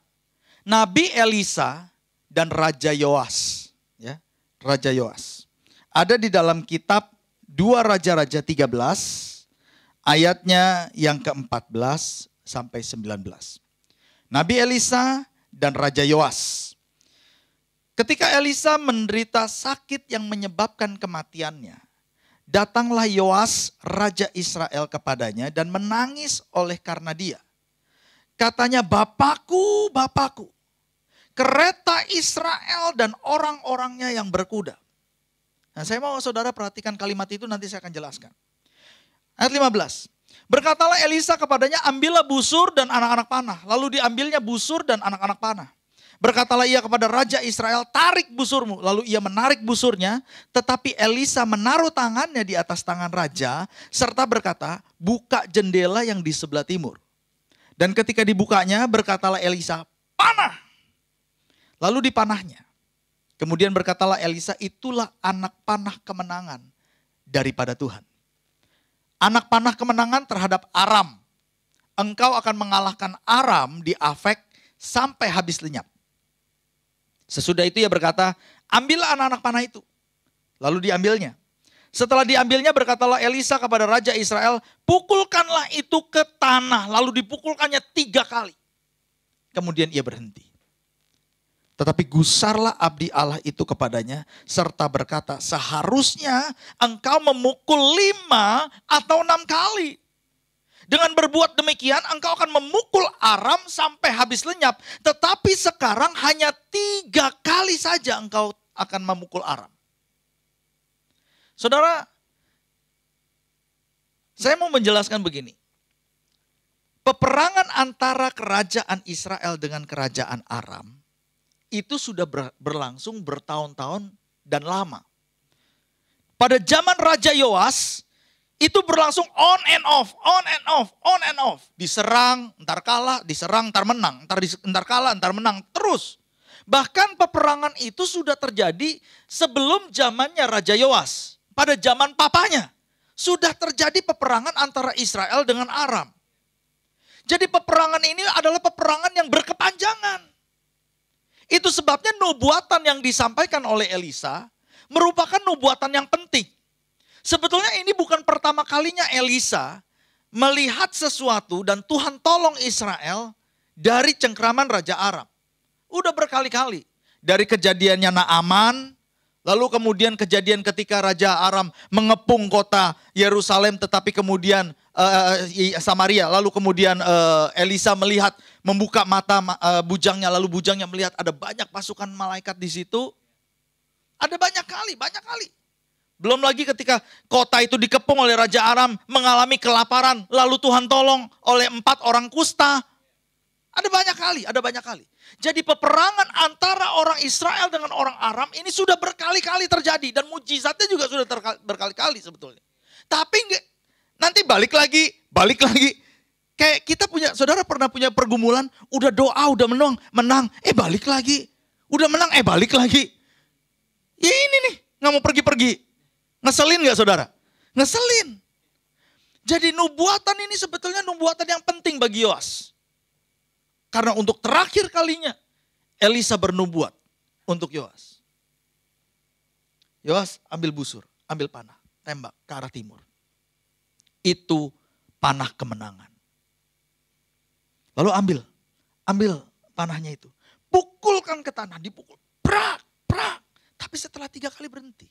Nabi Elisa dan Raja Yoas. Ya, Raja Yoas. Ada di dalam kitab 2 Raja-Raja 13, ayatnya yang ke-14 sampai 19. Nabi Elisa dan Raja Yoas. Ketika Elisa menderita sakit yang menyebabkan kematiannya, datanglah Yoas, Raja Israel kepadanya dan menangis oleh karena dia. Katanya, Bapakku, Bapakku, kereta Israel dan orang-orangnya yang berkuda. Nah, saya mau saudara perhatikan kalimat itu, nanti saya akan jelaskan. Ayat 15. Berkatalah Elisa kepadanya, ambillah busur dan anak-anak panah. Lalu diambilnya busur dan anak-anak panah. Berkatalah ia kepada Raja Israel, tarik busurmu. Lalu ia menarik busurnya, tetapi Elisa menaruh tangannya di atas tangan raja, serta berkata, buka jendela yang di sebelah timur. Dan ketika dibukanya, berkatalah Elisa, panah. Lalu dipanahnya. Kemudian berkatalah Elisa, itulah anak panah kemenangan daripada Tuhan. Anak panah kemenangan terhadap Aram. Engkau akan mengalahkan Aram di Afek sampai habis lenyap. Sesudah itu ia berkata, ambillah anak-anak panah itu. Lalu diambilnya. Setelah diambilnya berkatalah Elisa kepada Raja Israel, pukulkanlah itu ke tanah. Lalu dipukulkannya 3 kali. Kemudian ia berhenti. Tetapi gusarlah abdi Allah itu kepadanya, serta berkata, seharusnya engkau memukul 5 atau 6 kali. Dengan berbuat demikian engkau akan memukul Aram sampai habis lenyap. Tetapi sekarang hanya 3 kali saja engkau akan memukul Aram. Saudara, saya mau menjelaskan begini. Peperangan antara kerajaan Israel dengan kerajaan Aram itu sudah berlangsung bertahun-tahun dan lama. Pada zaman Raja Yoas, itu berlangsung on and off, on and off, on and off. Diserang, ntar kalah, diserang, ntar menang, ntar kalah, ntar menang, terus. Bahkan peperangan itu sudah terjadi sebelum zamannya Raja Yoas. Pada zaman papanya, sudah terjadi peperangan antara Israel dengan Aram. Jadi peperangan ini adalah peperangan yang berkepanjangan. Itu sebabnya nubuatan yang disampaikan oleh Elisa merupakan nubuatan yang penting. Sebetulnya ini bukan pertama kalinya Elisa melihat sesuatu dan Tuhan tolong Israel dari cengkraman Raja Aram. Udah berkali-kali. Dari kejadiannya Naaman, lalu kemudian kejadian ketika Raja Aram mengepung kota Yerusalem tetapi kemudian Samaria. Lalu kemudian Elisa melihat, membuka mata bujangnya, lalu bujangnya melihat ada banyak pasukan malaikat di situ. Ada banyak kali, banyak kali. Belum lagi ketika kota itu dikepung oleh Raja Aram, mengalami kelaparan, lalu Tuhan tolong oleh 4 orang kusta. Ada banyak kali, ada banyak kali. Jadi peperangan antara orang Israel dengan orang Aram ini sudah berkali-kali terjadi. Dan mujizatnya juga sudah berkali-kali sebetulnya. Tapi nanti balik lagi. Kayak kita punya, saudara pernah punya pergumulan, udah doa, udah menang, balik lagi. Udah menang, balik lagi. Ya ini nih, gak mau pergi-pergi. Ngeselin gak saudara? Ngeselin. Jadi nubuatan ini sebetulnya nubuatan yang penting bagi Yoas. Karena untuk terakhir kalinya Elisa bernubuat untuk Yoas. Yoas ambil busur, ambil panah, tembak ke arah timur. Itu panah kemenangan. Lalu ambil panahnya itu. Pukulkan ke tanah, dipukul. Prak, prak. Tapi setelah 3 kali berhenti.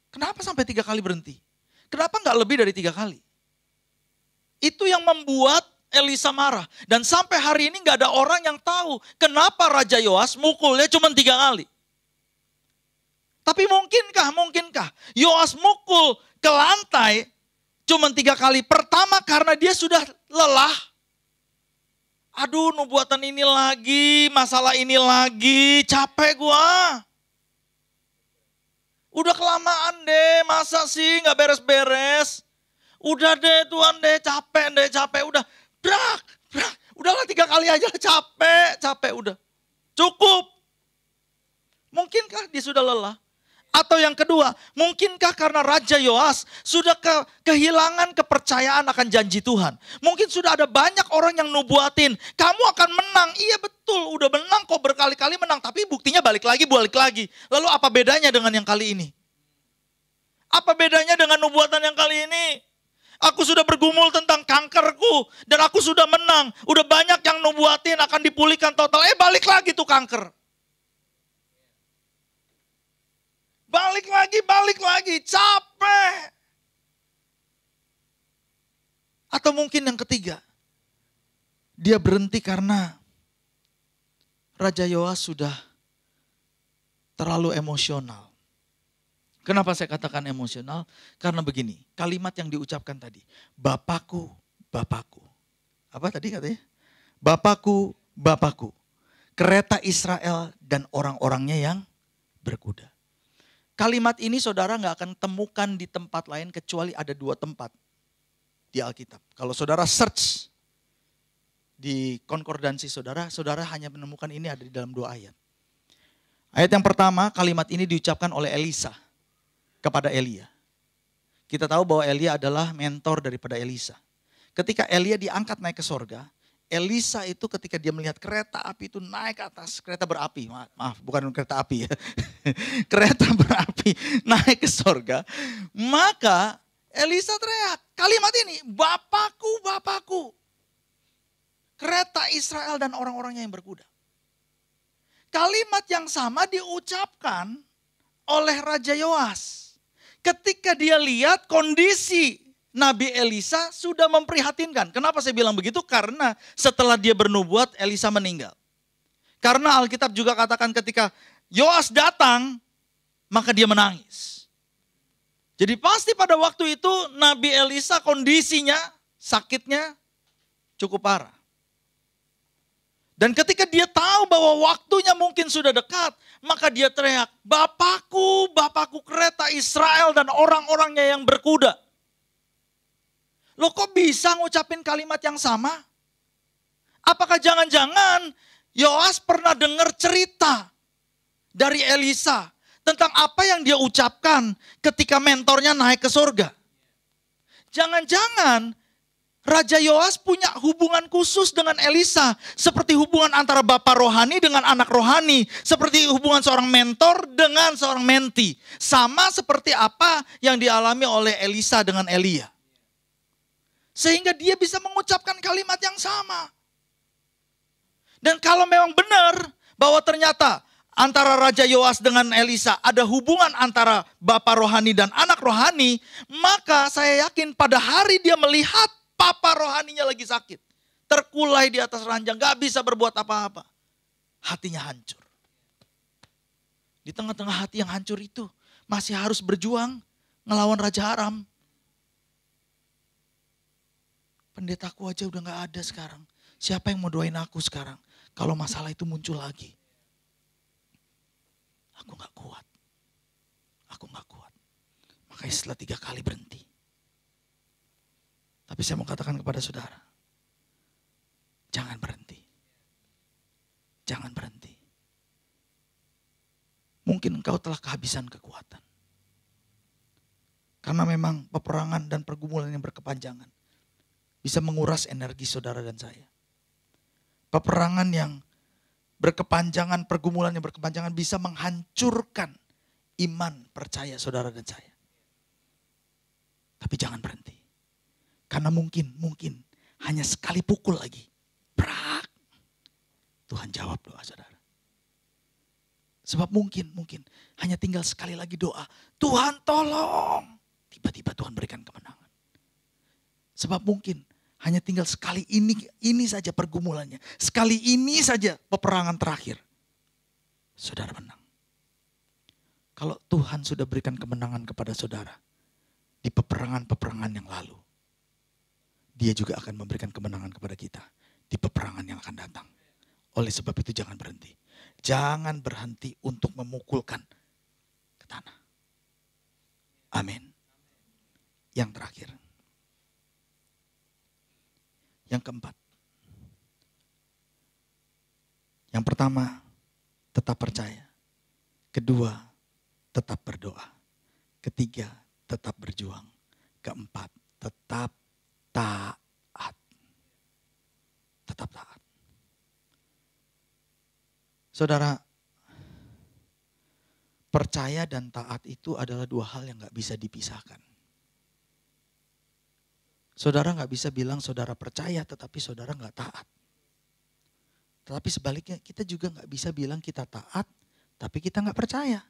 Kenapa sampai 3 kali berhenti? Kenapa nggak lebih dari 3 kali? Itu yang membuat Elisa marah. Dan sampai hari ini nggak ada orang yang tahu kenapa Raja Yoas mukulnya cuma 3 kali. Tapi mungkinkah Yoas mukul ke lantai cuma 3 kali? Pertama karena dia sudah lelah. Aduh, nubuatan ini lagi, masalah ini lagi, capek gua. Udah kelamaan deh, masa sih gak beres-beres. Udah deh Tuhan deh, capek udah. Brak. Udahlah 3 kali aja, capek udah. Cukup. Mungkinkah dia sudah lelah? Atau yang kedua, mungkinkah karena Raja Yoas sudah kehilangan kepercayaan akan janji Tuhan? Mungkin sudah ada banyak orang yang nubuatin, kamu akan menang. Iya betul, udah menang kok, berkali-kali menang. Tapi buktinya balik lagi. Lalu apa bedanya dengan yang kali ini? Apa bedanya dengan nubuatan yang kali ini? Aku sudah bergumul tentang kankerku dan aku sudah menang. Udah banyak yang nubuatin akan dipulihkan total. Balik lagi tuh kanker. Balik lagi, capek. Atau mungkin yang ketiga, dia berhenti karena Raja Yoas sudah terlalu emosional. Kenapa saya katakan emosional? Karena begini, kalimat yang diucapkan tadi, Bapakku, Bapakku. Apa tadi katanya? Bapakku, Bapakku. Kereta Israel dan orang-orangnya yang berkuda. Kalimat ini saudara gak akan temukan di tempat lain kecuali ada 2 tempat di Alkitab. Kalau saudara search di konkordansi saudara hanya menemukan ini ada di dalam 2 ayat. Ayat yang pertama, kalimat ini diucapkan oleh Elisa kepada Elia. Kita tahu bahwa Elia adalah mentor daripada Elisa. Ketika Elia diangkat naik ke sorga, Elisa itu ketika dia melihat kereta api itu naik ke atas, kereta berapi, maaf bukan kereta api ya. Kereta berapi naik ke sorga, maka Elisa teriak kalimat ini, Bapakku, Bapakku. Kereta Israel dan orang-orangnya yang berkuda. Kalimat yang sama diucapkan oleh Raja Yoas. Ketika dia lihat kondisi Nabi Elisa sudah memprihatinkan. Kenapa saya bilang begitu? Karena setelah dia bernubuat, Elisa meninggal. Karena Alkitab juga katakan ketika Yoas datang, maka dia menangis. Jadi pasti pada waktu itu Nabi Elisa kondisinya, sakitnya cukup parah. Dan ketika dia tahu bahwa waktunya mungkin sudah dekat, maka dia teriak, Bapakku, Bapakku kereta Israel dan orang-orangnya yang berkuda. Loh kok bisa ngucapin kalimat yang sama? Apakah jangan-jangan Yoas pernah dengar cerita dari Elisa tentang apa yang dia ucapkan ketika mentornya naik ke surga? Jangan-jangan Raja Yoas punya hubungan khusus dengan Elisa. Seperti hubungan antara bapak rohani dengan anak rohani. Seperti hubungan seorang mentor dengan seorang menti. Sama seperti apa yang dialami oleh Elisa dengan Elia. Sehingga dia bisa mengucapkan kalimat yang sama. Dan kalau memang benar bahwa ternyata antara Raja Yoas dengan Elisa ada hubungan antara bapak rohani dan anak rohani. Maka saya yakin pada hari dia melihat papa rohaninya lagi sakit. Terkulai di atas ranjang, gak bisa berbuat apa-apa. Hatinya hancur. Di tengah-tengah hati yang hancur itu, masih harus berjuang ngelawan Raja Aram. Pendetaku aja udah gak ada sekarang. Siapa yang mau doain aku sekarang? Kalau masalah itu muncul lagi. Aku gak kuat. Aku gak kuat. Makanya setelah 3 kali berhenti. Tapi saya mau katakan kepada saudara, jangan berhenti. Jangan berhenti. Mungkin engkau telah kehabisan kekuatan. Karena memang peperangan dan pergumulan yang berkepanjangan bisa menguras energi saudara dan saya. Peperangan yang berkepanjangan, pergumulan yang berkepanjangan bisa menghancurkan iman percaya saudara dan saya. Tapi jangan berhenti. Karena mungkin hanya sekali pukul lagi. Brak. Tuhan jawab doa saudara. Sebab mungkin hanya tinggal sekali lagi doa. Tuhan tolong. Tiba-tiba Tuhan berikan kemenangan. Sebab mungkin hanya tinggal sekali ini saja pergumulannya. Sekali ini saja peperangan terakhir. Saudara menang. Kalau Tuhan sudah berikan kemenangan kepada saudara. Di peperangan-peperangan yang lalu. Dia juga akan memberikan kemenangan kepada kita di peperangan yang akan datang. Oleh sebab itu jangan berhenti. Jangan berhenti untuk memukulkan ke tanah. Amin. Yang terakhir. Yang keempat. Yang pertama, tetap percaya. Kedua, tetap berdoa. Ketiga, tetap berjuang. Keempat, tetap taat. Tetap taat. Saudara, percaya dan taat itu adalah 2 hal yang gak bisa dipisahkan. Saudara gak bisa bilang saudara percaya tetapi saudara gak taat. Tetapi sebaliknya kita juga gak bisa bilang kita taat tapi kita gak percaya.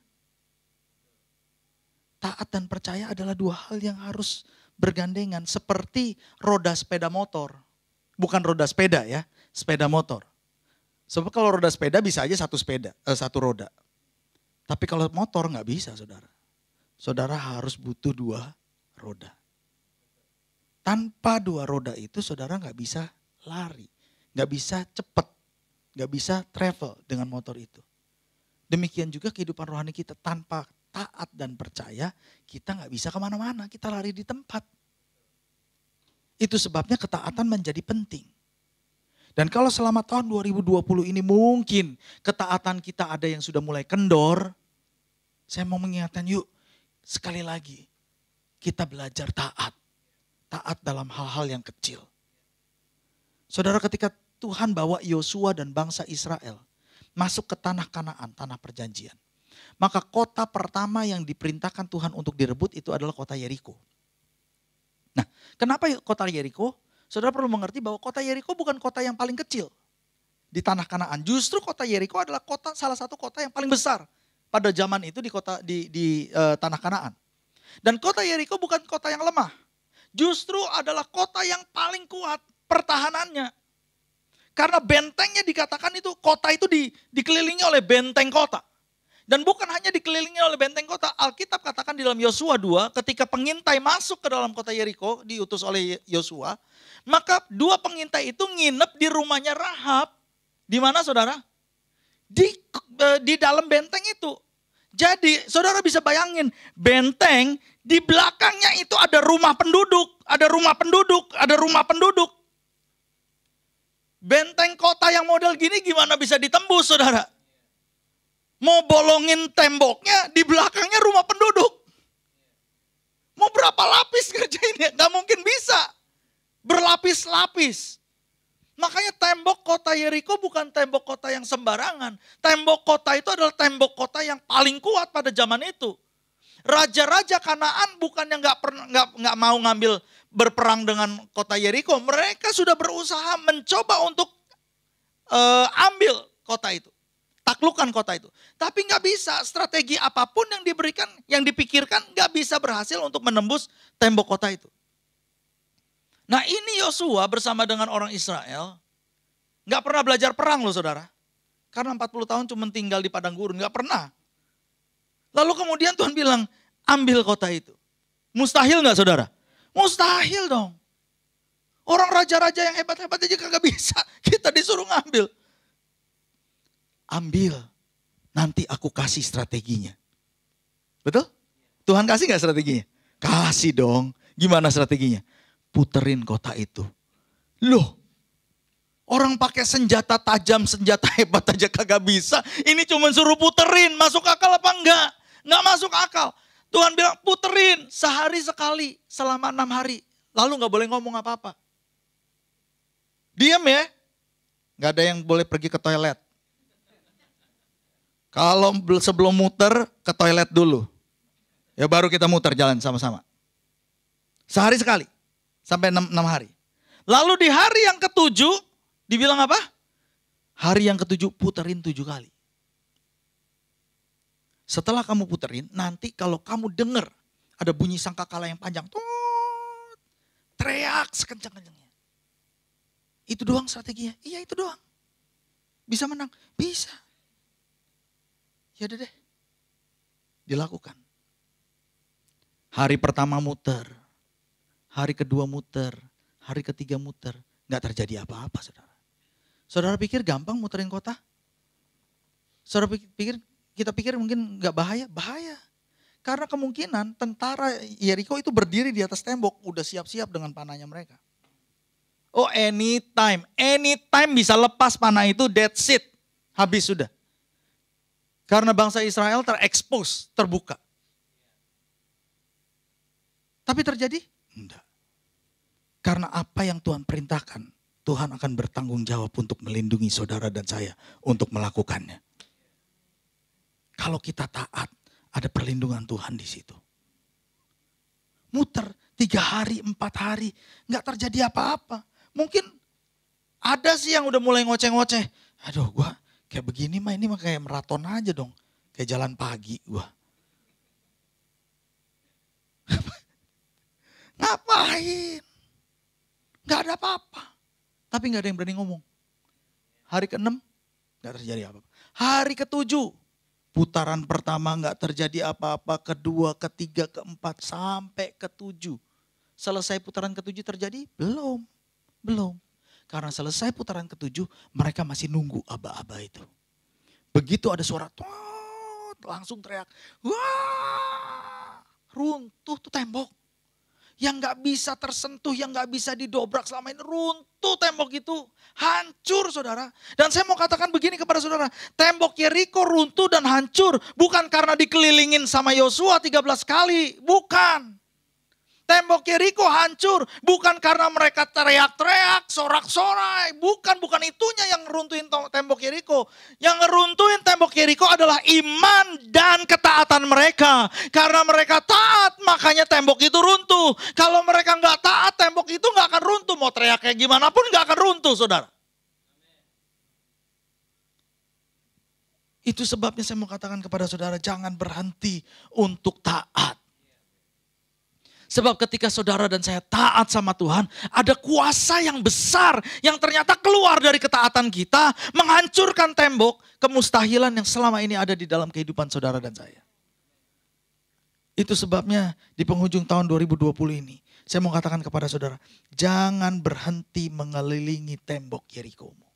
Taat dan percaya adalah 2 hal yang harus bergandengan seperti roda sepeda motor. Bukan roda sepeda ya, sepeda motor. Sebab kalau roda sepeda bisa aja satu roda. Tapi kalau motor nggak bisa saudara. Saudara harus butuh 2 roda. Tanpa 2 roda itu saudara nggak bisa lari. Nggak bisa cepat. Nggak bisa travel dengan motor itu. Demikian juga kehidupan rohani kita tanpa taat dan percaya, kita nggak bisa kemana-mana, kita lari di tempat. Itu sebabnya ketaatan menjadi penting. Dan kalau selama tahun 2020 ini mungkin ketaatan kita ada yang sudah mulai kendor, saya mau mengingatkan yuk sekali lagi kita belajar taat. Taat dalam hal-hal yang kecil. Saudara, ketika Tuhan bawa Yosua dan bangsa Israel masuk ke tanah Kanaan, tanah perjanjian. Maka kota pertama yang diperintahkan Tuhan untuk direbut itu adalah kota Yeriko. Nah, kenapa kota Yeriko? Saudara perlu mengerti bahwa kota Yeriko bukan kota yang paling kecil di tanah Kanaan. Justru kota Yeriko adalah salah satu kota yang paling besar pada zaman itu di tanah Kanaan. Dan kota Yeriko bukan kota yang lemah. Justru adalah kota yang paling kuat pertahanannya. Karena bentengnya dikatakan itu kota itu dikelilingi oleh benteng kota. Dan bukan hanya dikelilingi oleh benteng kota, Alkitab katakan di dalam Yosua 2, ketika pengintai masuk ke dalam kota Yeriko, diutus oleh Yosua, maka 2 pengintai itu nginep di rumahnya Rahab, Di mana saudara? Di dalam benteng itu. Jadi saudara bisa bayangin, benteng di belakangnya itu ada rumah penduduk, ada rumah penduduk, ada rumah penduduk. Benteng kota yang model gini gimana bisa ditembus saudara? Mau bolongin temboknya, di belakangnya rumah penduduk. Mau berapa lapis kerjainnya? Gak mungkin bisa. Berlapis-lapis. Makanya tembok kota Yeriko bukan tembok kota yang sembarangan. Tembok kota itu adalah tembok kota yang paling kuat pada zaman itu. Raja-raja Kanaan bukannya nggak mau ngambil berperang dengan kota Yeriko. Mereka sudah berusaha mencoba untuk ambil kota itu. Taklukkan kota itu. Tapi nggak bisa, strategi apapun yang diberikan, yang dipikirkan nggak bisa berhasil untuk menembus tembok kota itu. Nah ini Yosua bersama dengan orang Israel, nggak pernah belajar perang loh saudara. Karena 40 tahun cuma tinggal di padang gurun, nggak pernah. Lalu kemudian Tuhan bilang, ambil kota itu. Mustahil nggak saudara? Mustahil dong. Orang raja-raja yang hebat-hebat aja kagak bisa, kita disuruh ngambil. Ambil, nanti aku kasih strateginya. Betul? Tuhan kasih nggak strateginya? Kasih dong. Gimana strateginya? Puterin kota itu. Loh, orang pakai senjata tajam, senjata hebat aja kagak bisa. Ini cuma suruh puterin, masuk akal apa enggak? Enggak masuk akal. Tuhan bilang puterin sehari sekali selama 6 hari. Lalu nggak boleh ngomong apa-apa. Diam ya. Nggak ada yang boleh pergi ke toilet. Kalau sebelum muter ke toilet dulu. Ya baru kita muter jalan sama-sama. Sehari sekali. Sampai 6 hari. Lalu di hari yang ke-7 dibilang apa? Hari yang ke-7 puterin 7 kali. Setelah kamu puterin, nanti kalau kamu dengar ada bunyi sangkakala yang panjang. Teriak sekencang-kencangnya. Itu doang strateginya? Iya itu doang. Bisa menang? Bisa. Ya udah deh. Dilakukan. Hari pertama muter. Hari kedua muter. Hari ketiga muter. Gak terjadi apa-apa saudara. Saudara pikir gampang muterin kota? Saudara pikir, kita pikir mungkin gak bahaya? Bahaya. Karena kemungkinan tentara Yeriko itu berdiri di atas tembok. Udah siap-siap dengan panahnya mereka. Oh anytime bisa lepas panah itu, that's it. Habis sudah. Karena bangsa Israel terekspos, terbuka. Tapi terjadi? Enggak. Karena apa yang Tuhan perintahkan, Tuhan akan bertanggung jawab untuk melindungi saudara dan saya untuk melakukannya. Kalau kita taat, ada perlindungan Tuhan di situ. Muter 3 hari, 4 hari, enggak terjadi apa-apa. Mungkin ada sih yang udah mulai ngoceh-ngoceh. Aduh gua kayak begini mah ini mah kayak maraton aja dong. Kayak jalan pagi gua. Ngapain? Gak ada apa-apa. Tapi gak ada yang berani ngomong. Hari ke-6 gak terjadi apa-apa. Hari ke-7 putaran pertama gak terjadi apa-apa. Kedua, ketiga, keempat sampai ke-7. Selesai putaran ke-7 terjadi? Belum. Karena selesai putaran ke-7 mereka masih nunggu aba-aba itu. Begitu ada suara langsung teriak. Wah! Runtuh tuh tembok. Yang gak bisa tersentuh, yang gak bisa didobrak selama ini. Runtuh tembok itu. Hancur saudara. Dan saya mau katakan begini kepada saudara. Tembok Yeriko runtuh dan hancur. Bukan karena dikelilingin sama Yosua 13 kali. Bukan. Tembok Yeriko hancur. Bukan karena mereka teriak-teriak, sorak-sorai. Bukan itunya yang ngeruntuhin tembok Yeriko. Yang ngeruntuhin tembok Yeriko adalah iman dan ketaatan mereka. Karena mereka taat, makanya tembok itu runtuh. Kalau mereka nggak taat, tembok itu nggak akan runtuh. Mau teriak kayak gimana pun nggak akan runtuh, saudara. Itu sebabnya saya mau katakan kepada saudara, jangan berhenti untuk taat. Sebab ketika saudara dan saya taat sama Tuhan, ada kuasa yang besar yang ternyata keluar dari ketaatan kita, menghancurkan tembok kemustahilan yang selama ini ada di dalam kehidupan saudara dan saya. Itu sebabnya di penghujung tahun 2020 ini, saya mau katakan kepada saudara, jangan berhenti mengelilingi tembok Yerikomu.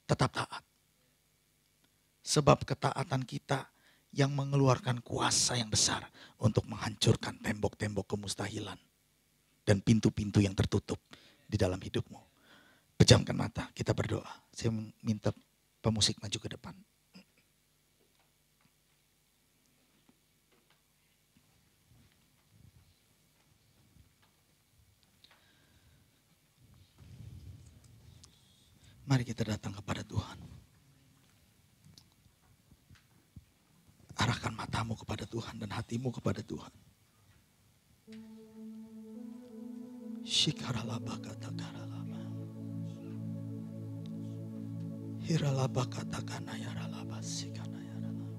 tetap taat. Sebab ketaatan kita yang mengeluarkan kuasa yang besar untuk menghancurkan tembok-tembok kemustahilan dan pintu-pintu yang tertutup di dalam hidupmu. Pejamkan mata, kita berdoa. Saya minta pemusik maju ke depan. Mari kita datang kepada Tuhan. Arahkan matamu kepada Tuhan dan hatimu kepada Tuhan. Shikaralaba katakaralaba. Hiralaba katakana yaralaba sikana yaralaba.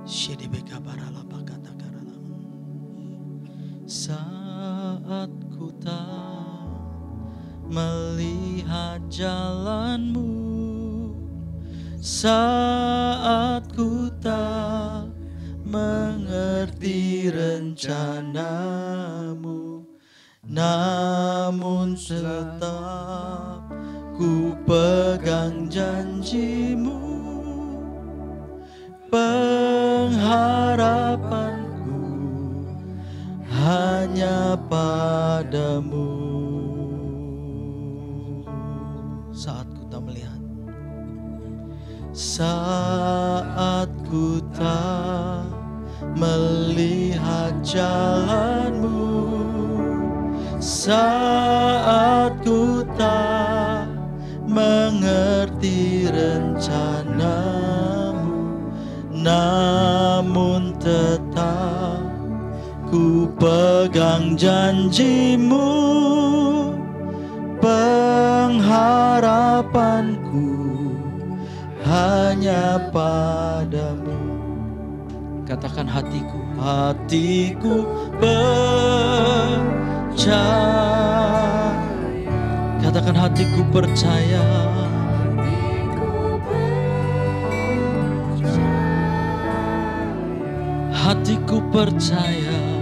Shidibeka baralaba katakaralaba. Saat ku tak melihat jalanmu, saat ku tak mengerti rencanamu, namun tetap ku pegang janjimu. Pengharapanku hanya padamu. Saat ku tak melihat, saat ku tak melihat jalanmu, saat ku tak mengerti rencanamu, namun tetap ku pegang janjimu. Pengharapanku hanya padamu. Katakan hatiku, hatiku percaya. Katakan hatiku percaya. Hatiku percaya.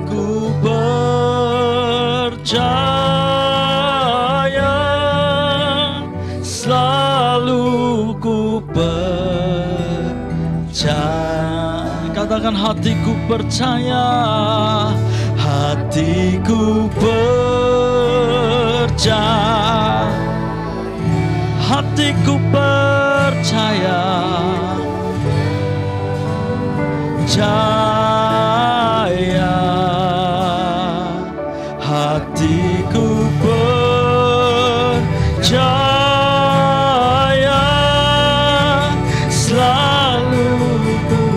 Ku percaya, selalu ku percaya. Katakan hatiku percaya, hatiku percaya, hatiku percaya. Percaya, hatiku percaya, selalu ku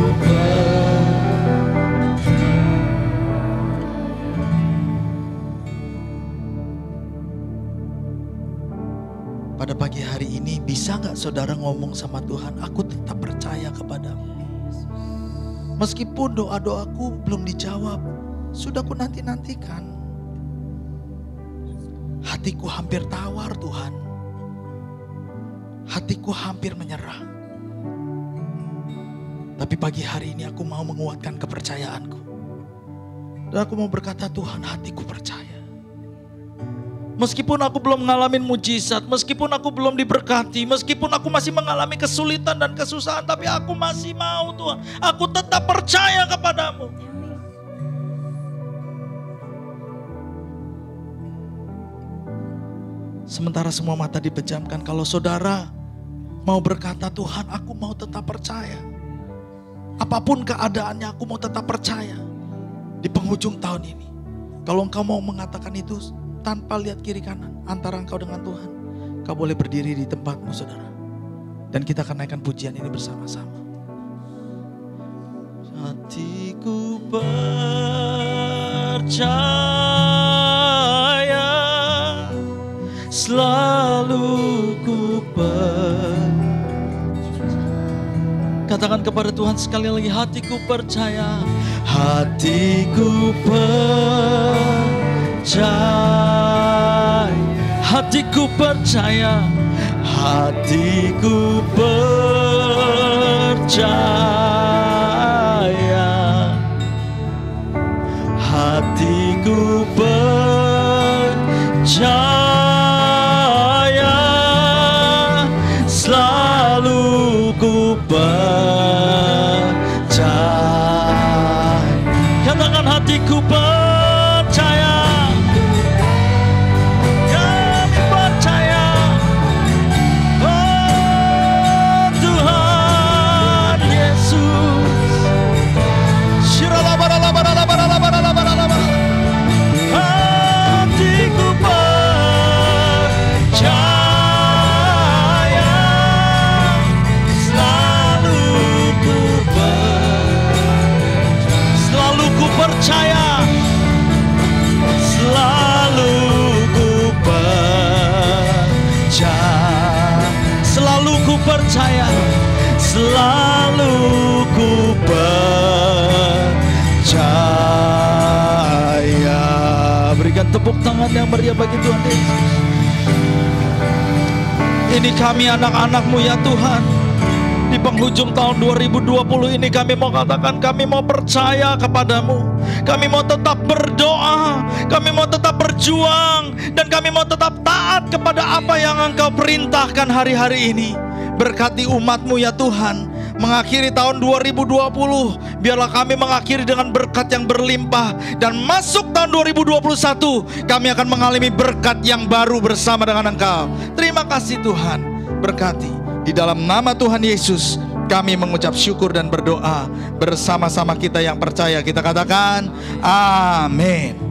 Pada pagi hari ini bisa gak saudara ngomong sama Tuhan, aku tetap percaya kepadamu. Meskipun doa-doaku belum dijawab, sudah ku nanti-nantikan. Hatiku hampir tawar Tuhan. Hatiku hampir menyerah. Tapi pagi hari ini aku mau menguatkan kepercayaanku. Dan aku mau berkata, Tuhan, hatiku percaya. Meskipun aku belum mengalami mujizat, meskipun aku belum diberkati, meskipun aku masih mengalami kesulitan dan kesusahan, tapi aku masih mau Tuhan, aku tetap percaya kepadamu. Sementara semua mata dipejamkan, kalau saudara mau berkata, Tuhan, aku mau tetap percaya. Apapun keadaannya, aku mau tetap percaya. Di penghujung tahun ini, kalau engkau mau mengatakan itu, tanpa lihat kiri kanan antara engkau dengan Tuhan, kau boleh berdiri di tempatmu saudara. Dan kita akan naikkan pujian ini bersama-sama. Hatiku percaya, selalu ku katakan kepada Tuhan sekali lagi, hatiku percaya, hatiku percaya, hatiku percaya, hatiku percaya, hatiku percaya. percaya, selalu ku percaya. Katakan hatiku percaya, kami percaya. Oh Tuhan Yesus. Hatiku percaya, selalu ku percaya, selalu ku percaya, selalu ku percaya, selalu ku percaya. Berikan tepuk tangan yang meriah bagi Tuhan Yesus. Ini kami anak-anak-Mu ya Tuhan. Di penghujung tahun 2020 ini kami mau katakan, kami mau percaya kepadamu. Kami mau tetap berdoa, kami mau tetap berjuang, dan kami mau tetap taat kepada apa yang Engkau perintahkan hari-hari ini. Berkati umat-Mu ya Tuhan. Mengakhiri tahun 2020, biarlah kami mengakhiri dengan berkat yang berlimpah. Dan masuk tahun 2021, kami akan mengalami berkat yang baru bersama dengan Engkau. Terima kasih Tuhan, berkati. Di dalam nama Tuhan Yesus, kami mengucap syukur dan berdoa bersama-sama kita yang percaya. Kita katakan, amin.